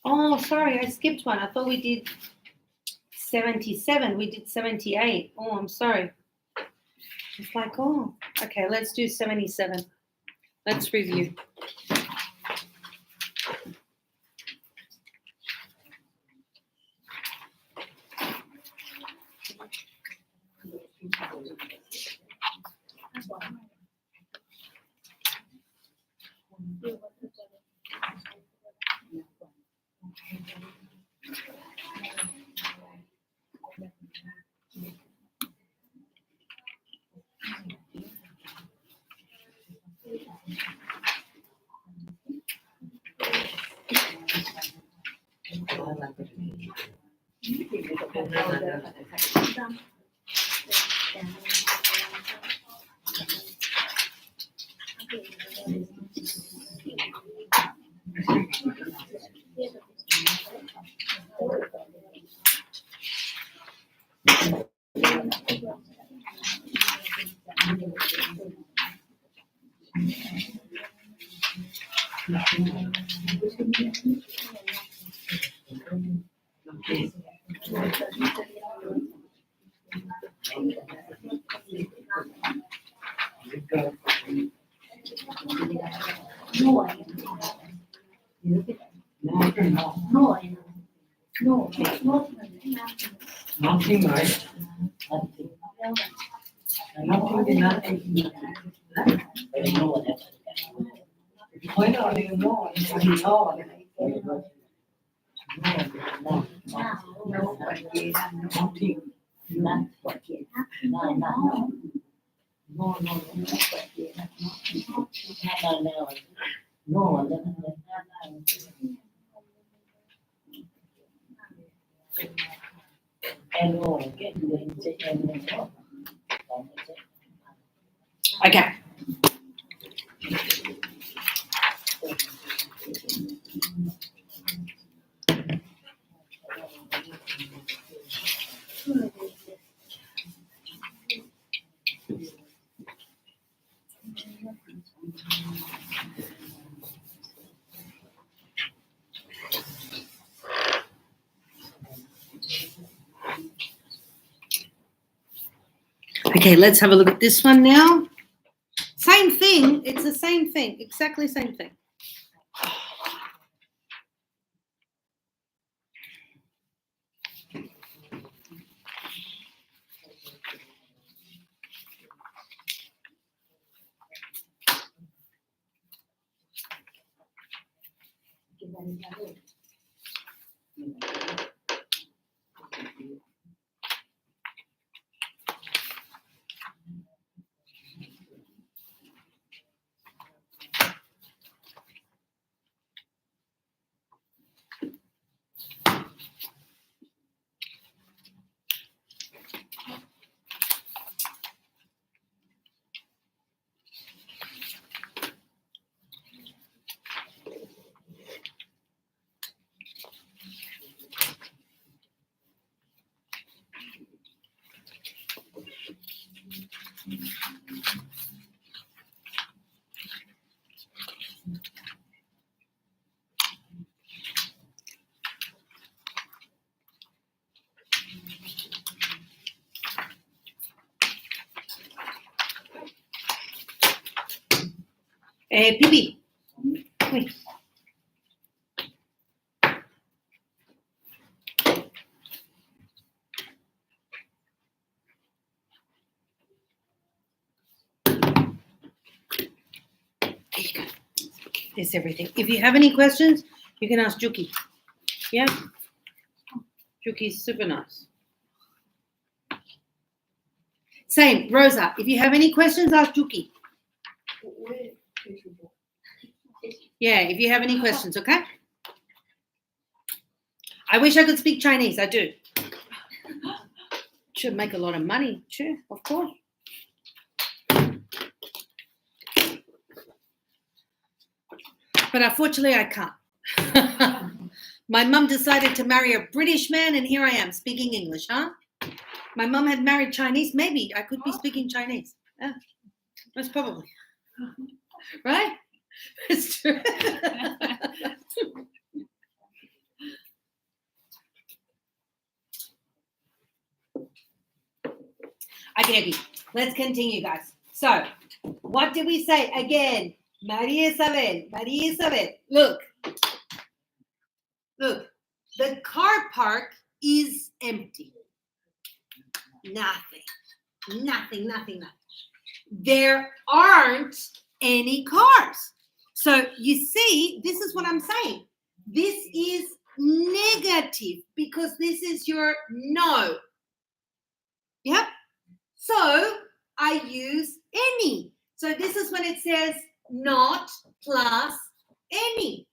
Oh, sorry, I skipped one. I thought we did 77. We did 78. Oh, I'm sorry. It's like, oh, okay, let's do 77. Let's review. Nothing, right? Nothing. Nothing is nothing. I don't know what happened. Why not? You know, it's like no. No, No cualquiera, no. Nothing. none. Cualquiera. No, no, No, no, No cualquiera. No. no. Hello, get the hello. Okay. Okay, let's have a look at this one now. Same thing. It's the same thing. Exactly same thing. Pipi. Wait. There you go. There's everything. If you have any questions, you can ask Juki. Yeah? Juki's super nice. Same, Rosa. If you have any questions, ask Juki. Yeah, if you have any questions, okay? I wish I could speak Chinese. I do. Should make a lot of money. Sure, of course. But unfortunately, I can't. My mum decided to marry a British man, and here I am speaking English, huh? My mum had married Chinese. Maybe I could be speaking Chinese. Yeah, most probably. Right? It's true. Okay, let's continue, guys. So, what did we say again? Maria Isabel. Look, the car park is empty. Nothing. There aren't any cars. So you see, this is what I'm saying. This is negative because this is your no. Yep. So I use any. So this is when it says not plus any.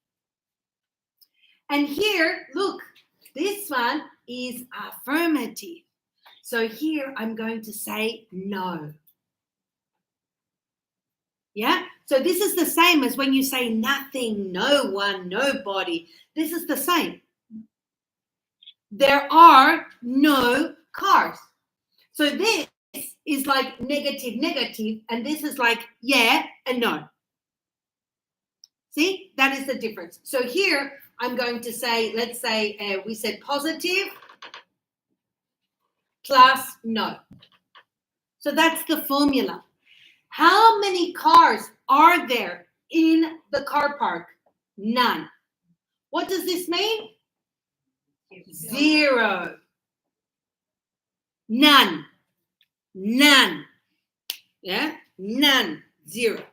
And here, look, this one is affirmative. So here I'm going to say no. Yeah? So this is the same as when you say nothing, no one, nobody. This is the same. There are no cars. So this is like negative, and this is like yeah and no. See, that is the difference. So here I'm going to say, let's say we said positive plus no. So that's the formula. How many cars are there in the car park? None. What does this mean? 0. None. None. Yeah? None. 0.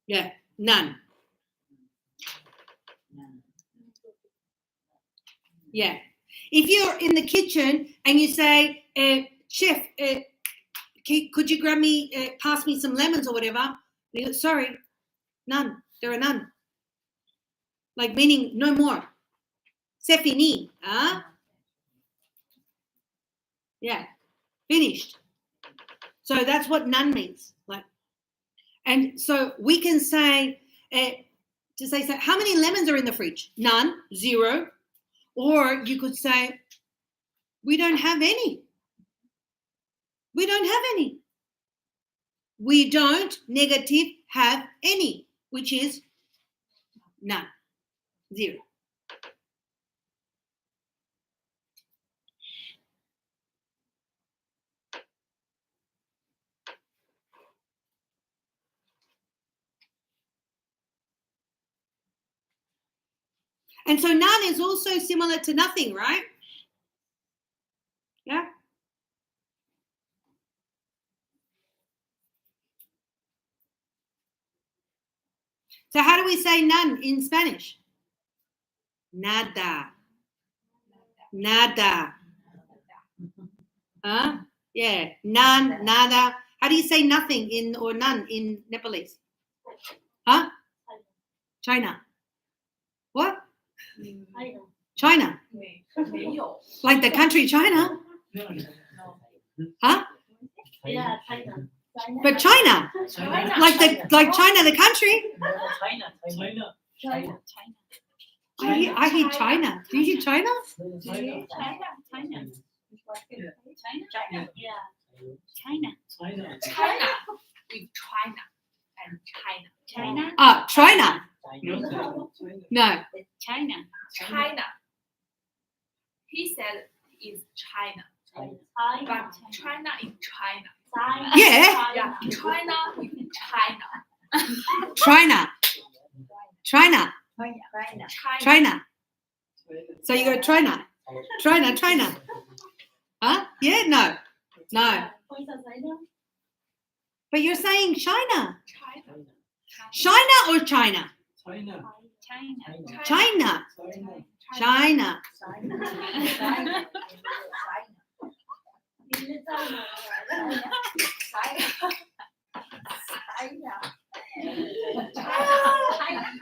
Yeah, none. Yeah. If you're in the kitchen and you say, chef, could you grab me, pass me some lemons or whatever? You go, sorry, none. There are none. Like meaning no more. C'est fini. Huh? Yeah, finished. So that's what none means. Like, and so we can say, to say, how many lemons are in the fridge? None, 0. Or you could say, we don't have any. We don't have any. We don't, negative, have any, which is none, 0. And so none is also similar to nothing, right? Yeah. So how do we say none in Spanish? Nada. Nada. Huh? Yeah. None, nada. How do you say nothing in or none in Nepalese? Huh? China. What? China. Like the country China. Huh? Yeah, China. But China. Like China, the country. China. I hear China. Do you hear China? China. Yeah. China. China. With China and China. China. China. No. China. China. He said is China. But China is China. Yeah. Yeah, China with China. China. China. China. China. So you go China. China. Huh? Yeah? No. No. But you're saying China. China or China? China. China. China. China.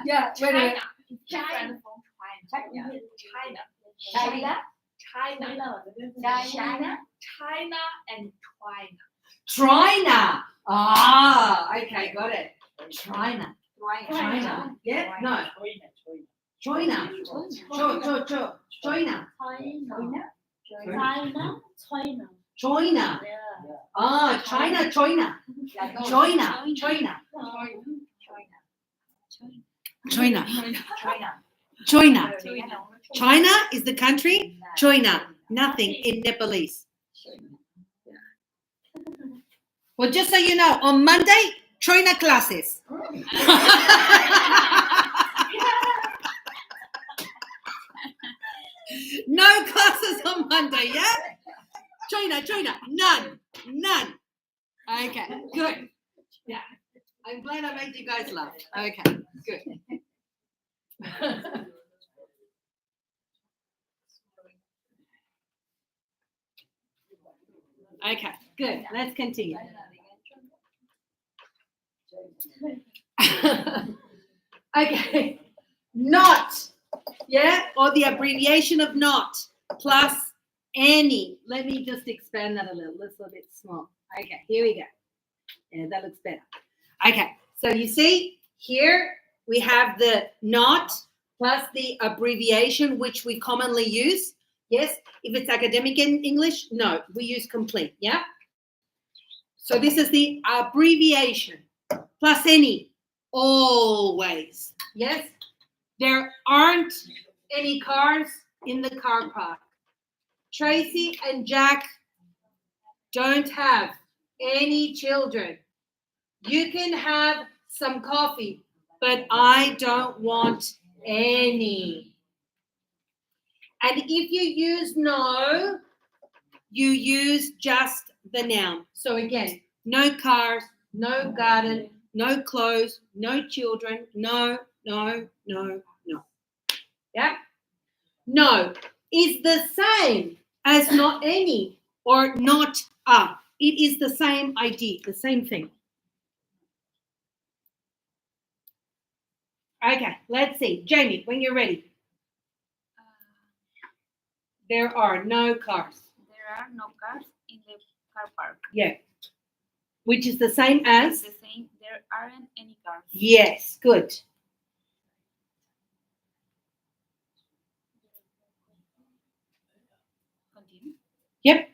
Yeah, wait a minute. China from China. China. China and China. China. Okay, got it. China. China. Yeah? No. China. China. China. China. China is the country. China. Nothing in Nepalese. Well, just so you know, on Monday, China classes. No classes on Monday, yeah? China. None. Okay, good. Yeah. I'm glad I made you guys laugh. Okay, good. Okay, good. Let's continue. Okay, not, yeah, or the abbreviation of not plus any. Let me just expand that a little bit small. Okay, here we go. Yeah, that looks better. Okay, so you see here we have the not plus the abbreviation which we commonly use. Yes, if it's academic in English, no, we use complete, yeah? So this is the abbreviation plus any always. Yes? There aren't any cars in the car park. Tracy and Jack don't have any children. You can have some coffee, but I don't want any. And if you use no, you use just the noun. So again, no cars, no garden, no clothes, no children, no. Yeah? No is the same as not any or not a. It is the same idea, the same thing. Okay, let's see. Jamie, when you're ready. There are no cars. There are no cars in the car park. Yeah. Which is the same as? The same, there aren't any cars. Yes, good. Continue. Yep.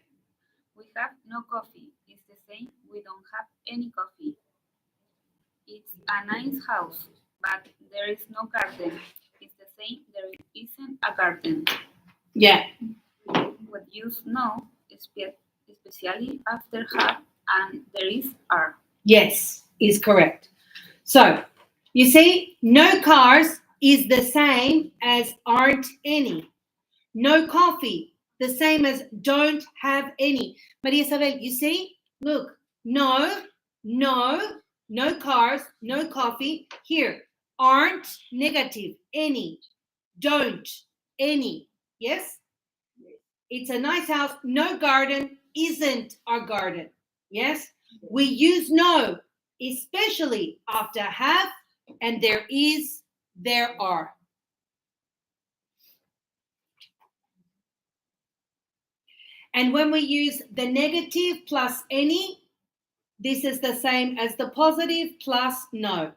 We have no coffee. It's the same, we don't have any coffee. It's a nice house, but there is no garden. It's the same, there isn't a garden. Yeah. What you know, especially after have and there is are. Yes, is correct. So, you see, no cars is the same as aren't any. No coffee, the same as don't have any. Maria Isabel, you see? Look, no cars, no coffee. Here, aren't negative, any. Don't, any. Yes? It's a nice house. No garden isn't our garden. Yes? We use no, especially after have and there is, there are. And when we use the negative plus any, this is the same as the positive plus no.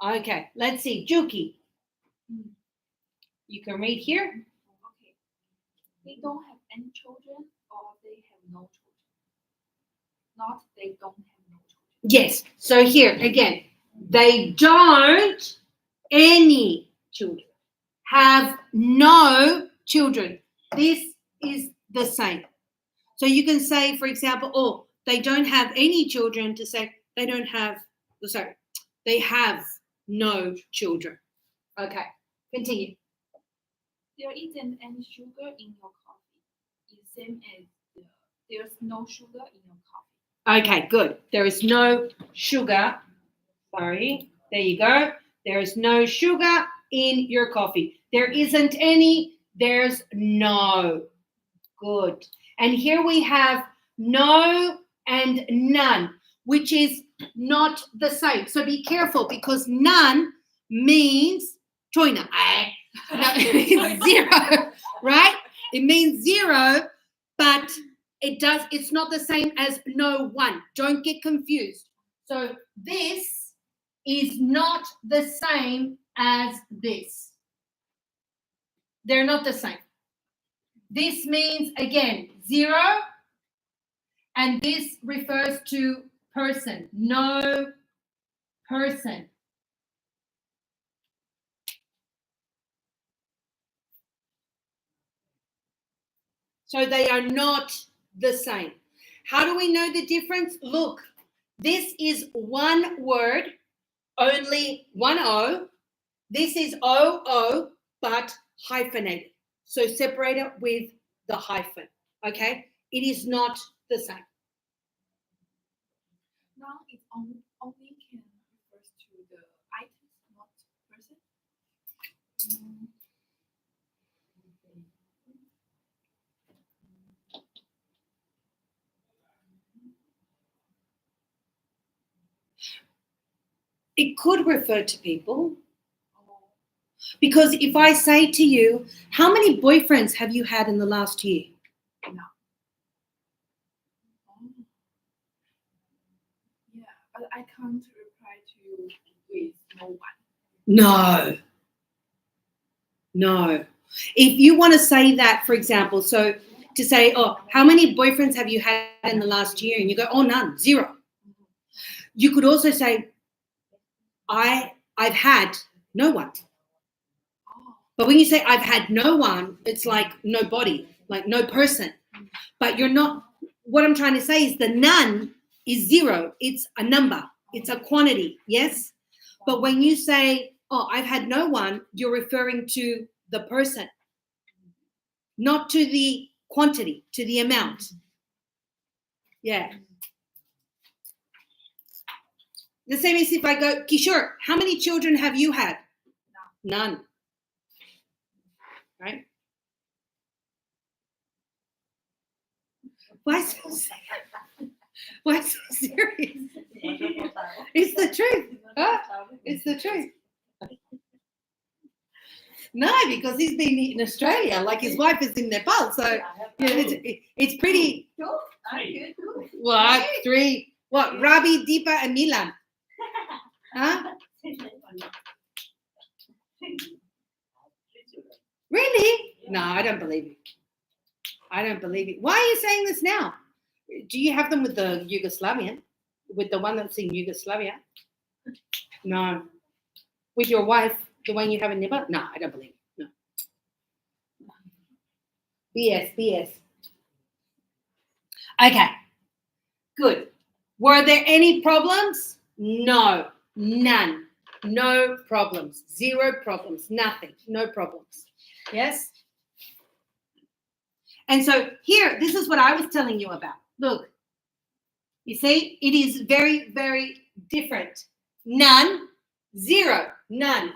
Okay, let's see. Juki. You can read here. Okay. They don't have any children or they have no children. Not they don't have no children. Yes. So here again, they don't any children. Have no children. This is the same. So you can say, for example, oh, they don't have any children, to say they don't have, sorry, they have no children. Okay, continue. There isn't any sugar in your coffee. It's the same as there's no sugar in your coffee. Okay, good. There is no sugar. Sorry, there you go. There is no sugar in your coffee. There isn't any. There's no. Good. And here we have no and none, which is not the same. So be careful because none means toina. No, it means zero, right? It means zero, but it's not the same as no one. Don't get confused. So this is not the same as this. They're not the same. This means, again, zero, and this refers to person. No person. So they are not the same. How do we know the difference? Look, this is one word, only one O. This is O, but hyphenated. So separate it with the hyphen, okay? It is not the same. Now it only can refer to the items, not person. It could refer to people. Because if I say to you, how many boyfriends have you had in the last year? No. Yeah, but I can't reply to you with no one. No. If you want to say that, for example, so to say, oh, how many boyfriends have you had in the last year? And you go, oh, none, zero. You could also say, I've had no one. But when you say I've had no one, it's like nobody, like no person. But you're not, what I'm trying to say is the none is zero. It's a number. It's a quantity, yes? But when you say, oh, I've had no one, you're referring to the person, not to the quantity, to the amount. Yeah. The same as if I go, Kishore, how many children have you had? None. Right? Why so serious? Why so serious? It's the truth. Huh? It's the truth. No, because he's been in Australia, like his wife is in Nepal. So you know, it's pretty. What? 3. What? Rabi, Deepa, and Milan. Huh? Really? No, I don't believe it. I don't believe it. Why are you saying this now? Do you have them with the Yugoslavian? With the one that's in Yugoslavia? No. With your wife, the one you have in Nepal? No, I don't believe it. No. BS. Okay. Good. Were there any problems? No. None. No problems. 0 problems. Nothing. No problems. Yes? And so here, this is what I was telling you about. Look, you see, it is very, very different. None, 0, none.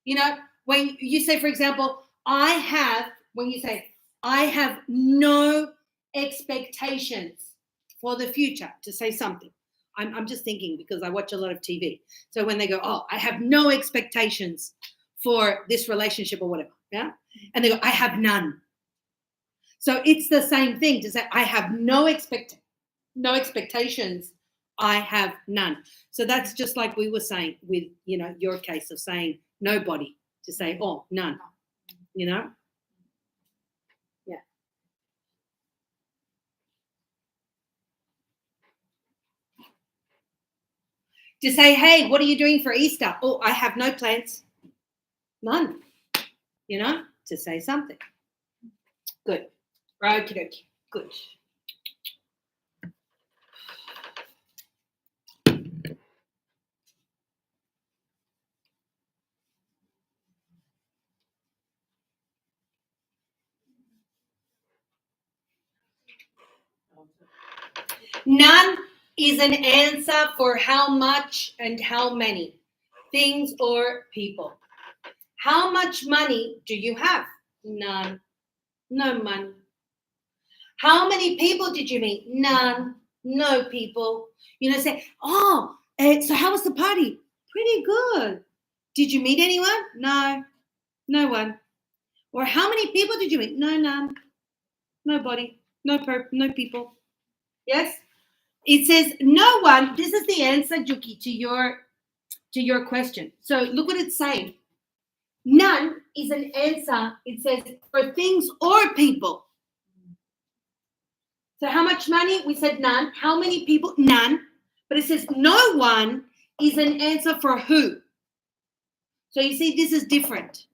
You know, when you say, for example, when you say, I have no expectations for the future, to say something. I'm just thinking because I watch a lot of TV. So when they go, oh, I have no expectations for this relationship or whatever, yeah? And they go, I have none. So it's the same thing to say, I have no expectations, I have none. So that's just like we were saying with, you know, your case of saying nobody, to say, oh, none, you know? Yeah. To say, hey, what are you doing for Easter? Oh, I have no plans. None, you know, to say something. Good. Okie dokie. Good. None is an answer for how much and how many things or people. How much money do you have? None. No money. How many people did you meet? None. No people. You know, say, oh, so how was the party? Pretty good. Did you meet anyone? No. No one. Or how many people did you meet? No, none. Nobody. No people. Yes? It says no one. This is the answer, Juki, to your question. So look what it's saying. None is an answer. It says for things or people. So how much money? We said none. How many people? None. But it says no one is an answer for who. So you see, this is different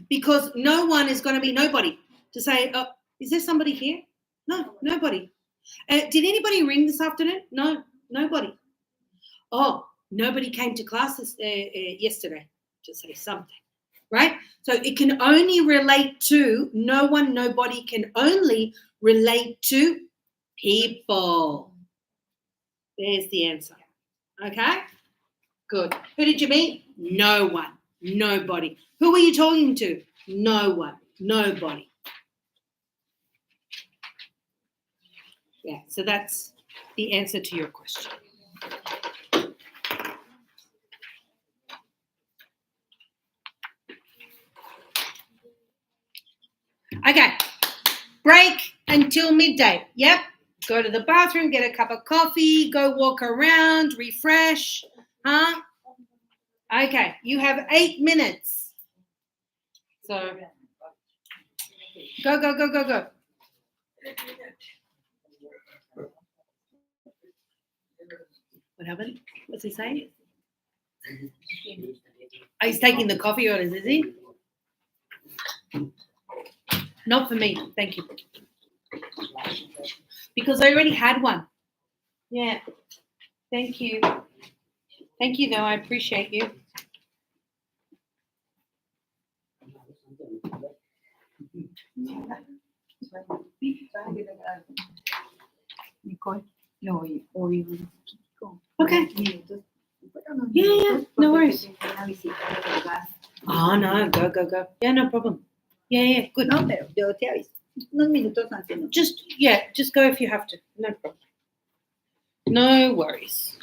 because no one is going to be nobody. To say, oh, is there somebody here? No, nobody. Did anybody ring this afternoon? No, nobody. Oh, nobody came to class yesterday. To say something, right? So it can only relate to no one, nobody can only relate to people. There's the answer. Okay? Good. Who did you meet? No one. Nobody. Who were you talking to? No one. Nobody. Yeah, so that's the answer to your question. Okay. Break until midday. Yep. Go to the bathroom, get a cup of coffee, go walk around, refresh. Huh? Okay. You have 8 minutes. So go. What happened? What's he saying? Oh, he's taking the coffee orders, is he? Not for me, thank you. Because I already had one. Yeah. Thank you. Thank you, though. I appreciate you. Nicole, lo oí Okay. minutos. Fueron unos Yeah, yeah, minutos no porque worries. tengo una visita de gas. Oh, no. Go. Yeah, no problem. Yeah, good. No, pero yo te aviso. Unos minutos antes. No. Just go if you have to. No problem. No worries.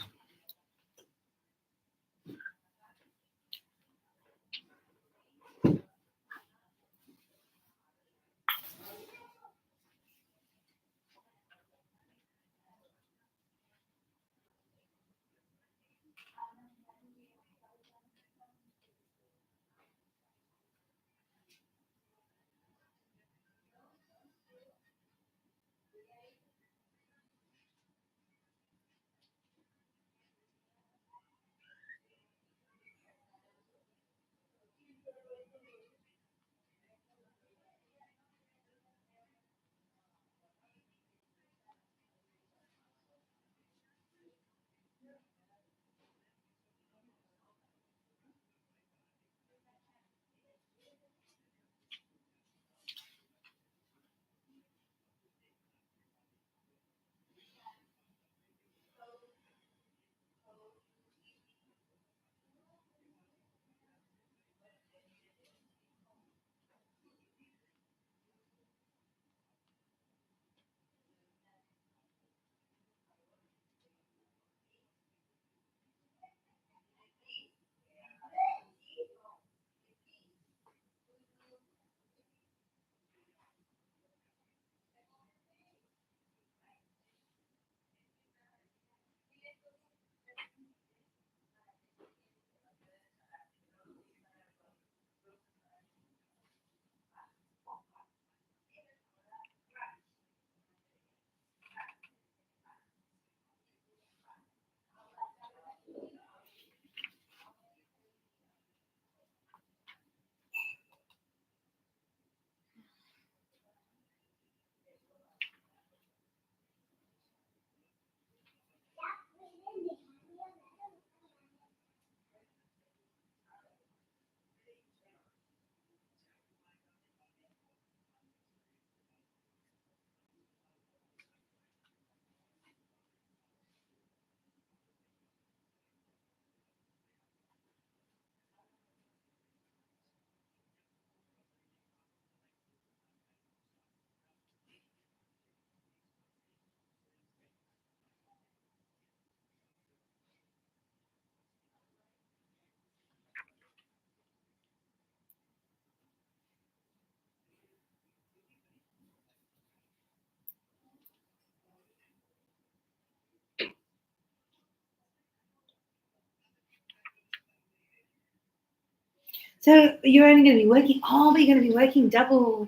So you're only going to be working. Oh, but you're going to be working double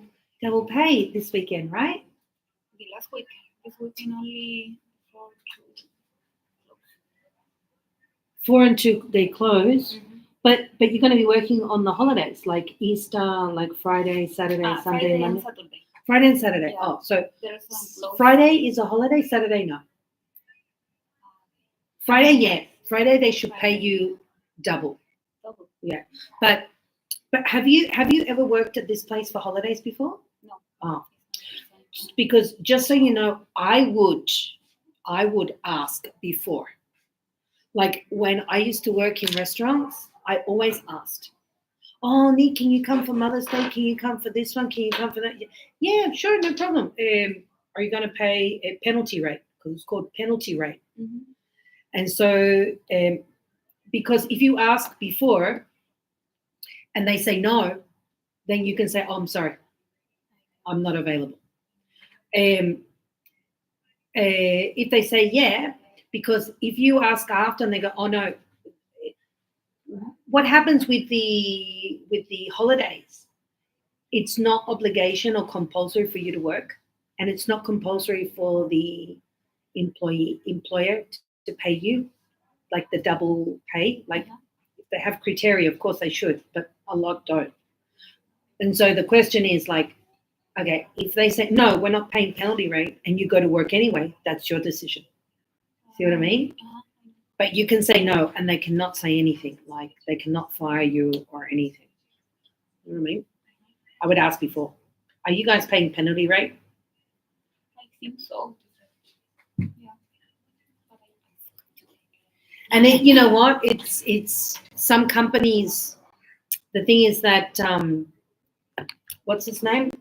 pay this weekend, right? The last week. This weekend only 4 and 2 they close, Mm-hmm. but you're going to be working on the holidays like Easter, like Friday, Saturday, Sunday, Friday Monday. and Saturday. Friday and Saturday. Yeah. Oh, so There's some close. Friday is a holiday. Saturday no. Friday, yeah. Friday they should pay you double. Double. But have you ever worked at this place for holidays before? No. Oh, because just so you know, I would ask before. Like when I used to work in restaurants, I always asked, "Oh, Nick, can you come for Mother's Day? Can you come for this one? Can you come for that?" Yeah, sure, no problem. Are you going to pay a penalty rate? Because it's called penalty rate. Mm-hmm. And so, because if you ask before and they say no, then you can say, "Oh, I'm sorry, I'm not available." If they say yeah, because if you ask after and they go, "Oh no," what happens with the holidays? It's not obligation or compulsory for you to work, and it's not compulsory for the employer to pay you. like the double pay. Like if they have criteria, of course they should, but a lot don't. And so the question is like, okay, if they say no, we're not paying penalty rate, and you go to work anyway, that's your decision. See what I mean? But you can say no, and they cannot say anything. Like they cannot fire you or anything. You know what I mean? I would ask before. Are you guys paying penalty rate? I think so. And it, you know what? It's some companies. The thing is that what's his name?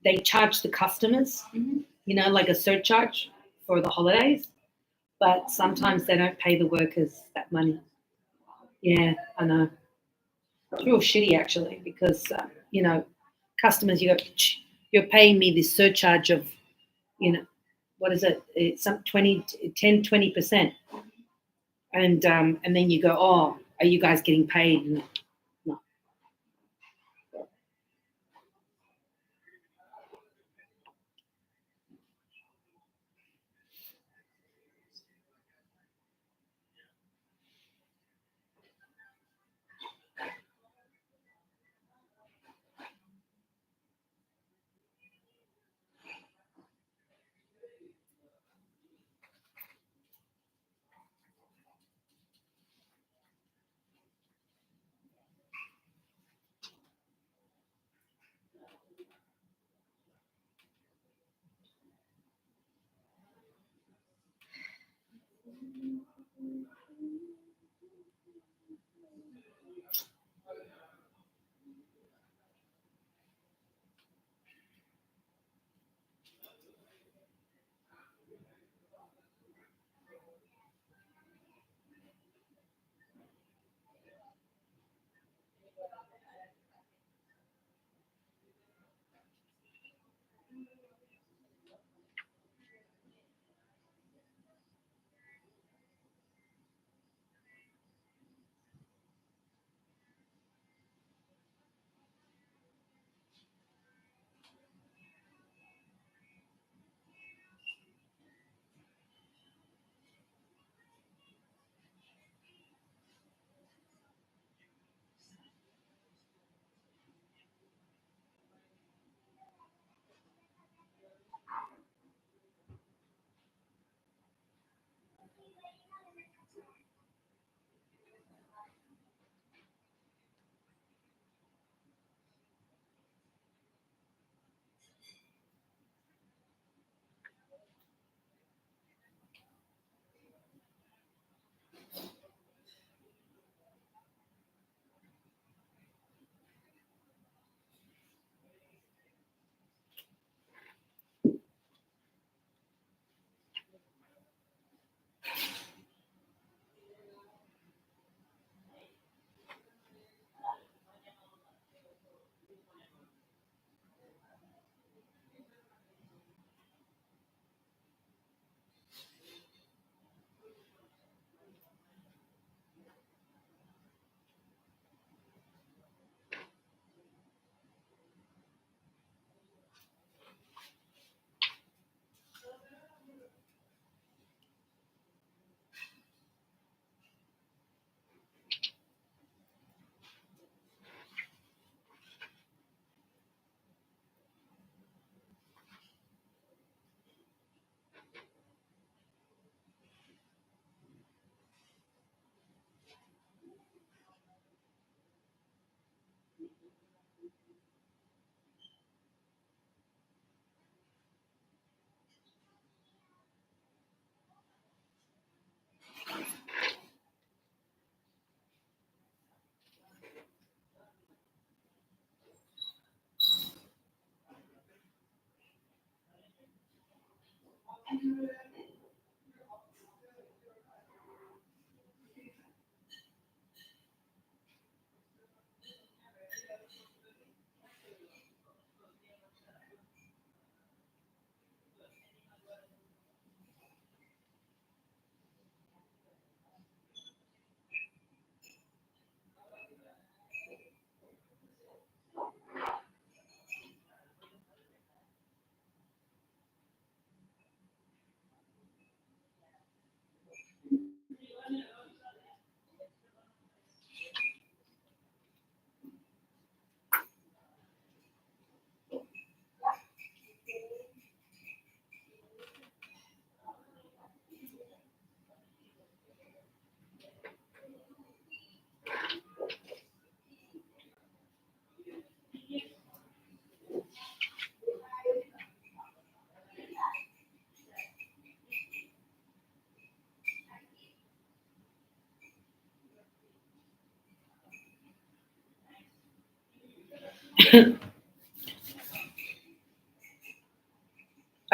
They charge the customers, you know, like a surcharge for the holidays, but sometimes they don't pay the workers that money. Yeah, I know. It's real shitty actually because you know, customers, you go, you're paying me this surcharge of, you know, what is it? It's some 20%. And then you go, oh, are you guys getting paid? And no.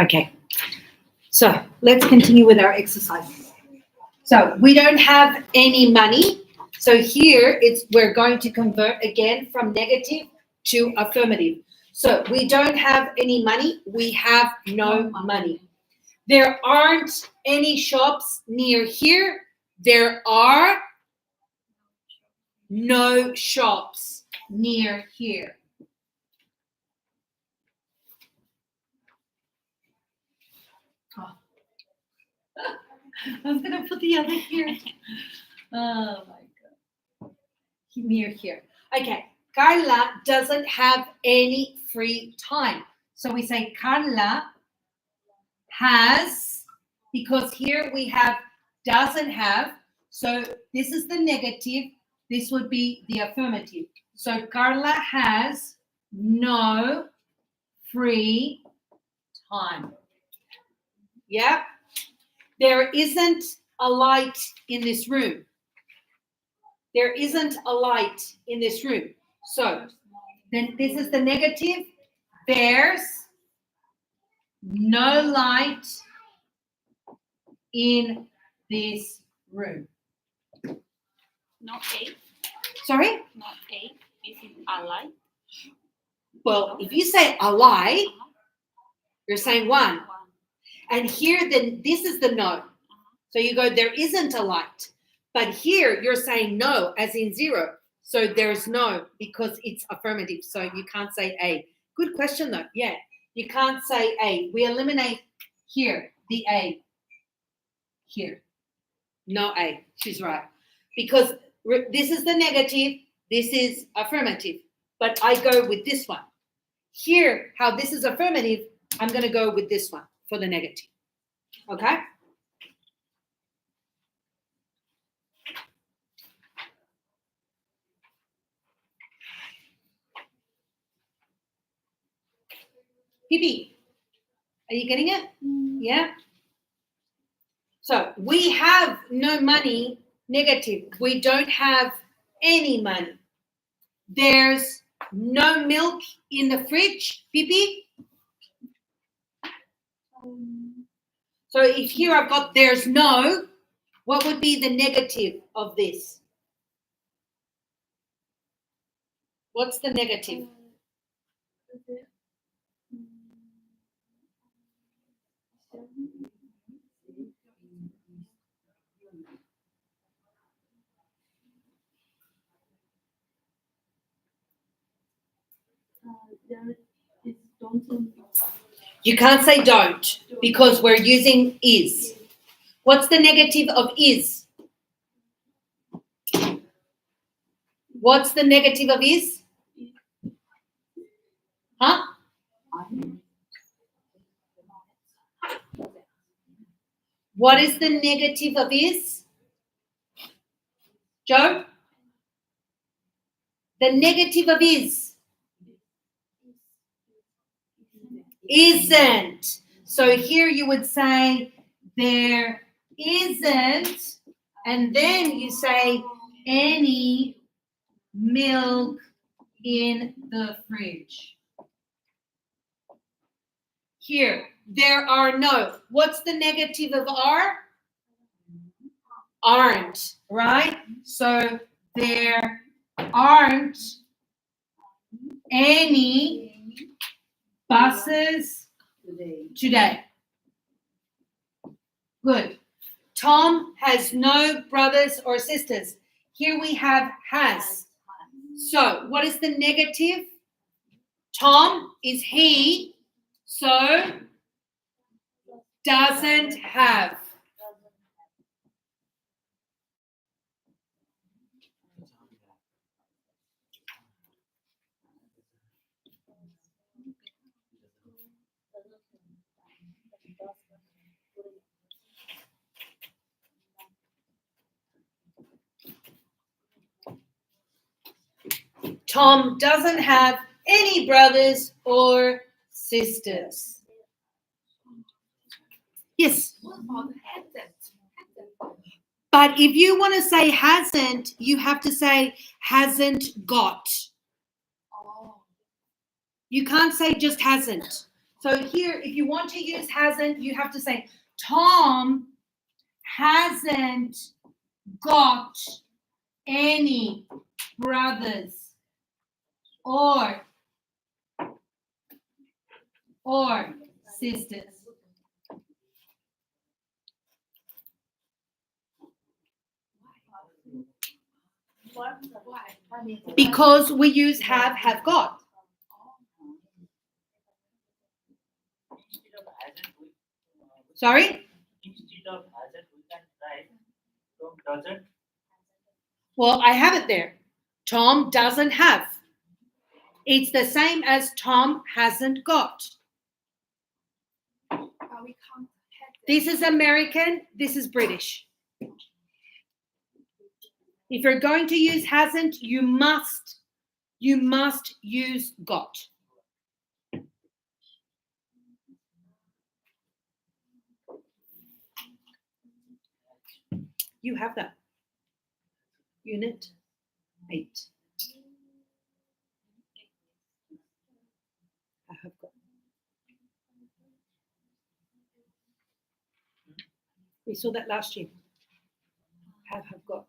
Okay. So let's continue with our exercise. So we don't have any money. So here we're going to convert again from negative to affirmative. So we don't have any money. We have no money. There aren't any shops near here. There are no shops near here. I was going to put the other here. Oh my God. Near here. Okay. Carla doesn't have any free time. So we say Carla has, because here we have doesn't have. So this is the negative. This would be the affirmative. So Carla has no free time. Yeah. There isn't a light in this room. There isn't a light in this room. So then this is the negative. There's no light in this room. Not A. Sorry? Not A. Is it a lie? Well, if you say a lie, you're saying one. One. And here, then this is the no. So you go, there isn't a light. But here, you're saying no, as in zero. So there's no, because it's affirmative. So you can't say A. Good question, though. Yeah. You can't say A. We eliminate here, the A. Here. No A. She's right. Because this is the negative. This is affirmative. But I go with this one. Here, how this is affirmative, I'm going to go with this one for the negative. Okay? Pipi, are you getting it? Yeah? So we have no money, negative. We don't have any money. There's no milk in the fridge, Pipi. So if here I've got there's no, what would be the negative of this? What's the negative? There is don't. You can't say don't because we're using is. What's the negative of is? What's the negative of is? Huh? What is the negative of is? Joe? The negative of is? Isn't. So here you would say there isn't, and then you say any milk in the fridge. Here, there are no. What's the negative of are? Aren't, right? So there aren't any buses today. Good. Tom has no brothers or sisters. Here we have has. So what is the negative? Tom is he, so doesn't have. Tom doesn't have any brothers or sisters. Yes. But if you want to say hasn't, you have to say hasn't got. You can't say just hasn't. So here, if you want to use hasn't, you have to say Tom hasn't got any brothers or sisters. Because we use have got. Instead of hasn't, Sorry? instead of hasn't, we can write Tom doesn't. Well, I have it there. Tom doesn't have. It's the same as Tom hasn't got. This is American, this is British. If you're going to use hasn't, you must use got. You have that. Unit 8. I have got. We saw that last year. Have got.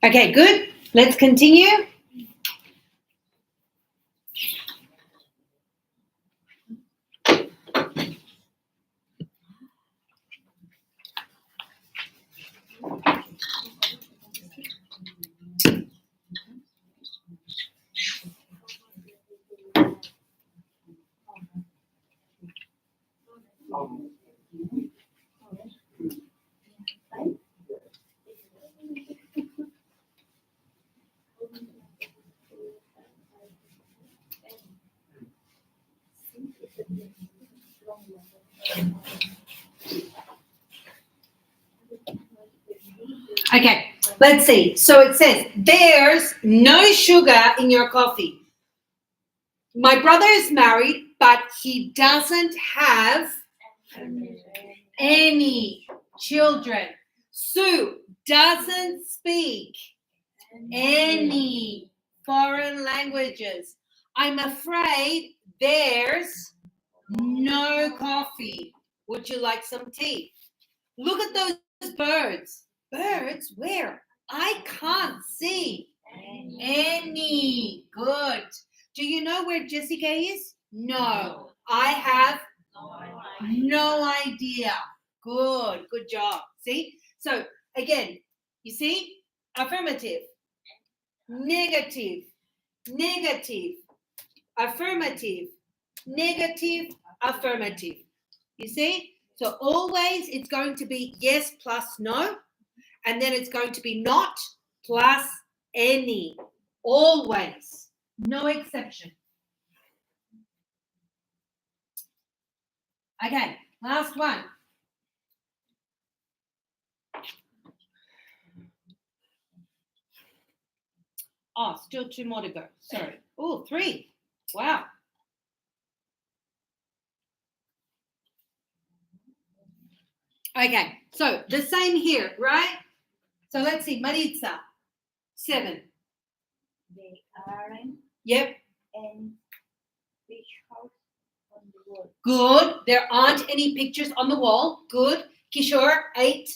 Okay, good. Let's continue. Okay, let's see. So it says, there's no sugar in your coffee. My brother is married, but he doesn't have any children. Sue doesn't speak any foreign languages. I'm afraid there's no coffee. Would you like some tea? Look at those birds. Birds? Where? I can't see any. Good. Do you know where Jessica is? No. I have no idea. Good. Good job. See? So again, you see? Affirmative. Negative. Negative. Affirmative. Negative. Affirmative. You see? So always it's going to be yes plus no. And then it's going to be not plus any. Always. No exception. Okay, last one. Oh, still 2 more to go. Sorry. Oh, 3. Wow. Okay, so the same here, right? So let's see, Maritza, 7. They aren't Yep, any beach house on the wall. good. There aren't any pictures on the wall. Good. Kishore, 8.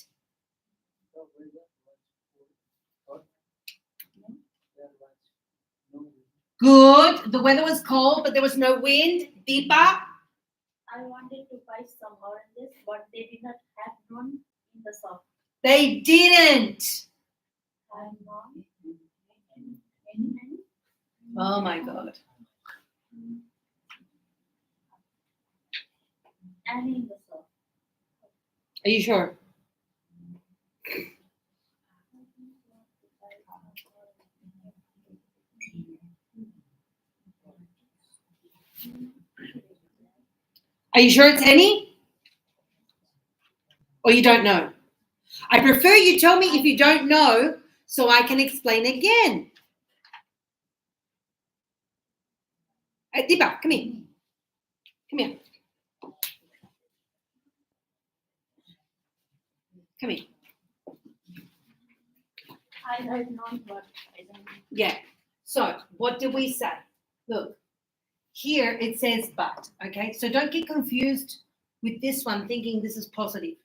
Good. The weather was cold, but there was no wind. Deepa, I wanted to buy some oranges, but they did not have none in the shop. they didn't. And mom, Oh my God. and in the shop. Are you sure? Are you sure it's any? Or you don't know? I prefer you tell me if you don't know so I can explain again. Deepa, come here. Come here. Come here. I don't know what I don't know. Yeah. So what did we say? Look, here it says but, okay? So don't get confused with this one thinking this is positive.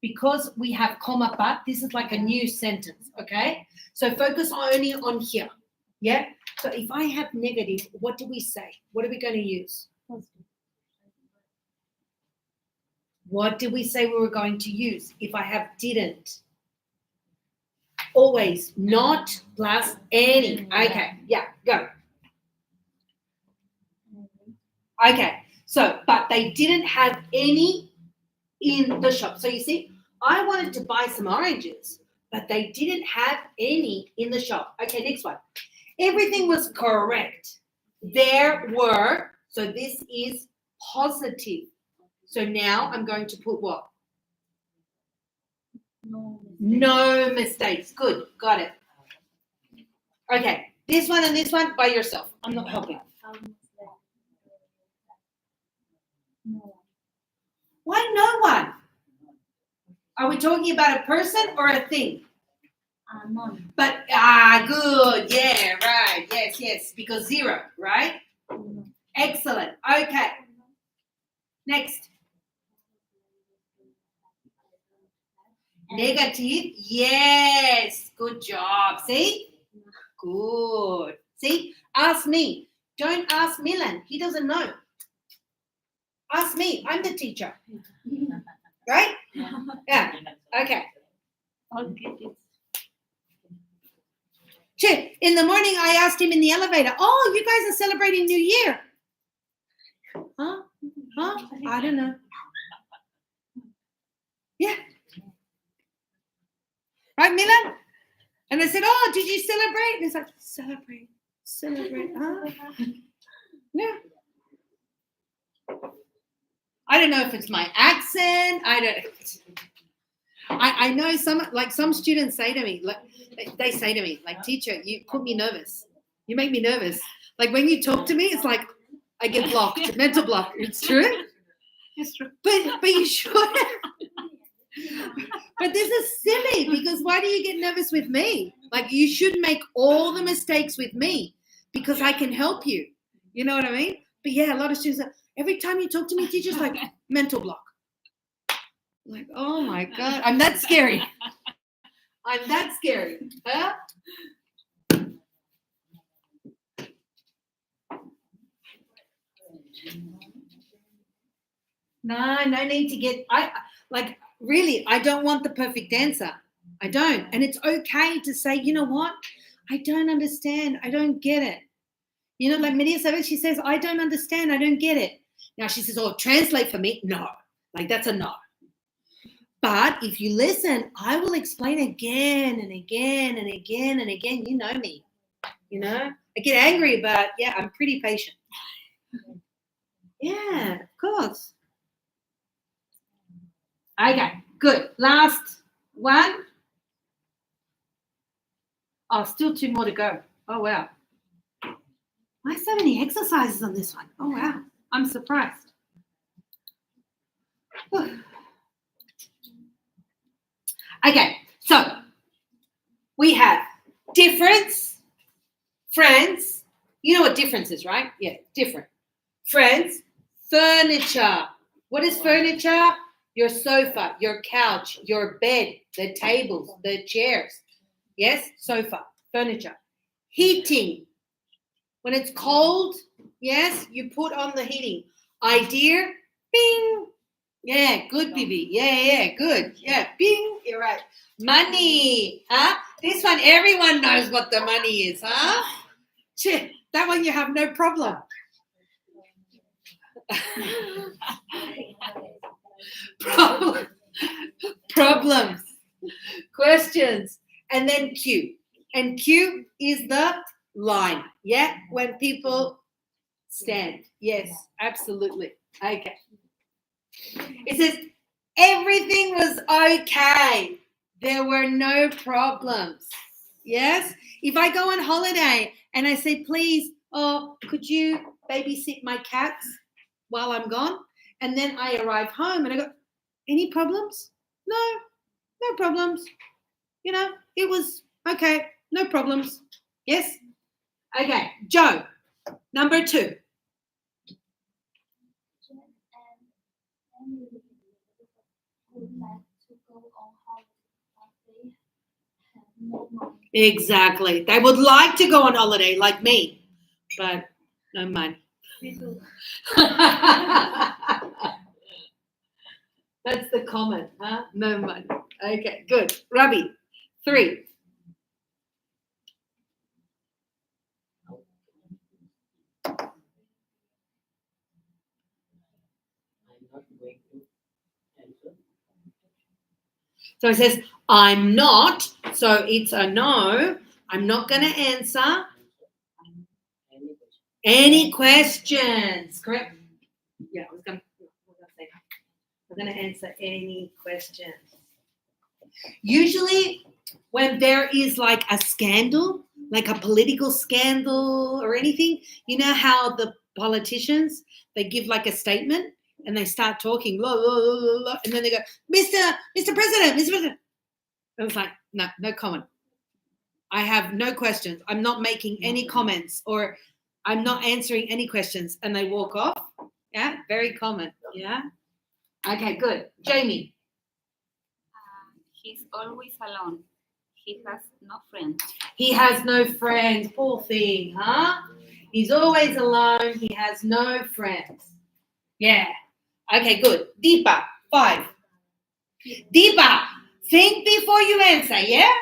Because we have comma but, this is like a new sentence, okay? So focus only on here, yeah? So if I have negative, what do we say? What are we going to use? What did we say we were going to use if I have didn't? Always not plus any. Okay, yeah, go. Okay, so, but they didn't have any in the shop. So you see, I wanted to buy some oranges, but they didn't have any in the shop. Okay, next one. Everything was correct. There were, so this is positive. So now I'm going to put what? No mistakes. Good, got it. Okay, this one and this one by yourself. I'm not helping. Why no one? Are we talking about a person or a thing? None. But, good. Yeah, right. Yes, yes. Because 0, right? Excellent. Okay. Next. Negative. Yes. Good job. See? Good. See? Ask me. Don't ask Milan. He doesn't know. Ask me. I'm the teacher. Right? Yeah. Okay. In the morning, I asked him in the elevator, oh, you guys are celebrating New Year. Huh? I don't know. Yeah. Right, Milan? And I said, oh, did you celebrate? And he's like, celebrate. Huh? Yeah. I don't know if it's my accent. I know some students say to me, like, they say to me, like, teacher, you put me nervous. You make me nervous. Like when you talk to me, it's like I get blocked, mental block. It's true. It's true. But you should. But this is silly because why do you get nervous with me? Like you should make all the mistakes with me because I can help you. You know what I mean? But yeah, a lot of students are, every time you talk to me, teacher's like mental block. Like, oh my God, I'm that scary. I'm that scary. Huh? No need to get, I don't want the perfect answer. I don't. And it's okay to say, you know what? I don't understand. I don't get it. You know, like Maria Savage, she says, I don't understand. I don't get it. Now she says, oh, translate for me. No, like that's a no. But if you listen, I will explain again and again and again and again. You know me. You know, I get angry, but yeah, I'm pretty patient. Yeah, of course. Okay, good. Last one. Oh, still 2 more to go. Oh, wow. Why so many exercises on this one? Oh, wow. I'm surprised. Okay, so we have difference, friends. You know what difference is, right? Yeah, different. Friends, furniture. What is furniture? Your sofa, your couch, your bed, the tables, the chairs. Yes, sofa, furniture. Heating. When it's cold, yes, you put on the heating. Idea, bing. Yeah, good, Bibi. Yeah, good. Yeah, bing. You're right. Money, huh? This one, everyone knows what the money is, huh? That one you have no problem. Problems, questions, and then Q. And Q is the line, yeah? When people stand. Yes, absolutely. Okay. It says, everything was okay. There were no problems. Yes? If I go on holiday and I say, please, could you babysit my cats while I'm gone? And then I arrive home and I go, any problems? No problems. You know, it was okay. No problems. Yes? Okay. Joe, number 2. Jen and Emily would like to go on holiday, but they have no money. Exactly. They would like to go on holiday like me, but no money. That's the comment, huh? No money. Okay, good. Ravi, 3. I'm not going to answer So it says, I'm not. So it's a no. I'm not going to answer any question. any questions. Correct? Yeah, I was going to say that. I'm going to answer any questions. Usually, when there is like a scandal, like a political scandal or anything, you know how the politicians, they give like a statement and they start talking, blah, blah, blah, blah, blah, and then they go, Mr. President, Mr. President. I was like, no comment. I have no questions. I'm not making any comments or I'm not answering any questions. And they walk off. Yeah, very common. Yeah. Okay, good. Jamie. He's always alone. He has no friends. He has no friends. Poor thing, huh? He's always alone. He has no friends. Yeah. Okay, good. Deepa, 5. Deepa, think before you answer, yeah?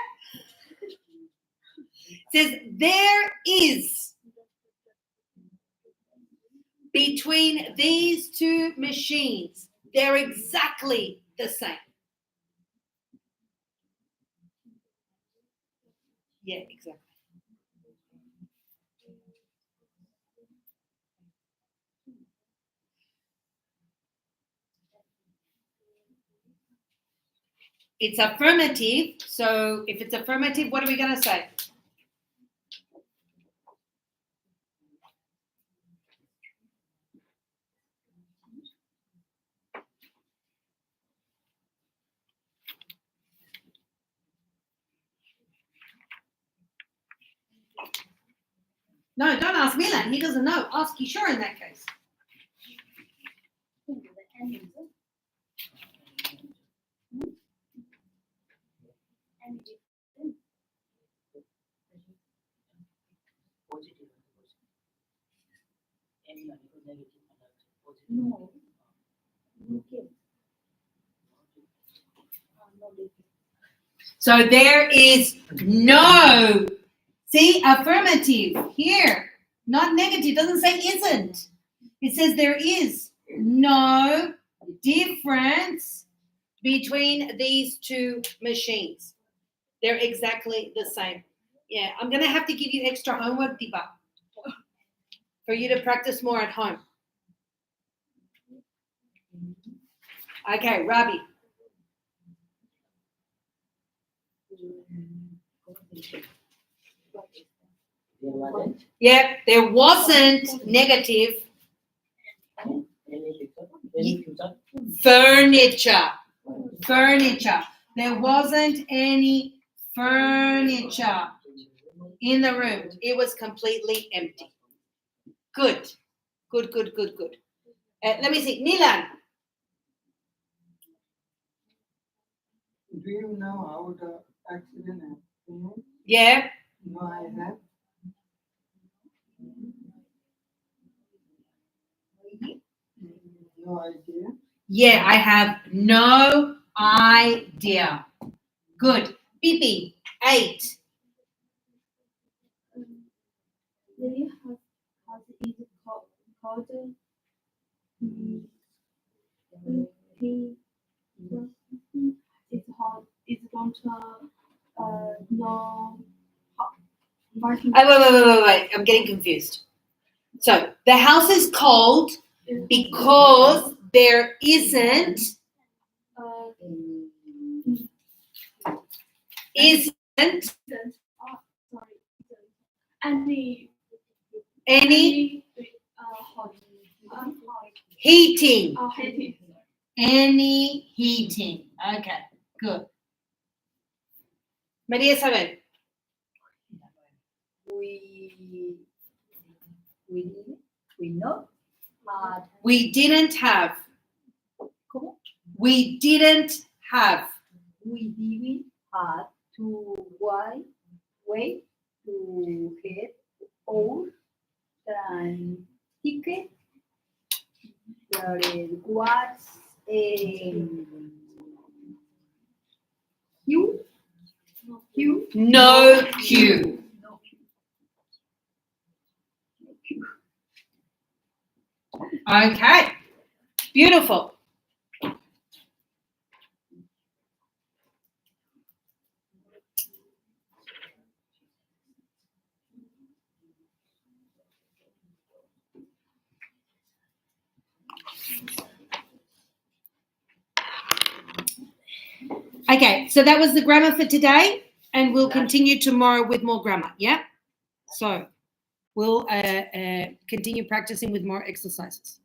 It says, there is between these 2 machines, they're exactly the same. Yeah, exactly. It's affirmative. So if it's affirmative, what are we going to say? No, don't ask Milan. He doesn't know. Ask Kishore in that case. Positive. Any negative. Positive. No. Okay. So there is no, see, affirmative here, not negative, doesn't say isn't. It says there is no difference between these 2 machines. They're exactly the same. Yeah, I'm gonna have to give you extra homework, Diba, for you to practice more at home. Okay, Rabi. There wasn't Yeah, there wasn't negative any picture, any future. furniture. Furniture. There wasn't any furniture in the room. It was completely empty. Good. Good, good, good, good. Let me see. Nilan. Do you know how the accident happened? Yeah. No, I have. No idea. Yeah, I have no idea. Good. Bibi. 8. They has is called he it's hard it's going to no Martin Wait. I'm getting confused. So the house is cold because there isn't sorry any any hot heating. heating. Any heating. Okay, good. Maria Isabel. We not had We didn't have. ¿cómo? We didn't have. We didn't have to wait to get our train ticket. There was queue. No queue. Okay, beautiful. Okay, so that was the grammar for today, and we'll continue tomorrow with more grammar. Yeah. So we'll continue practicing with more exercises.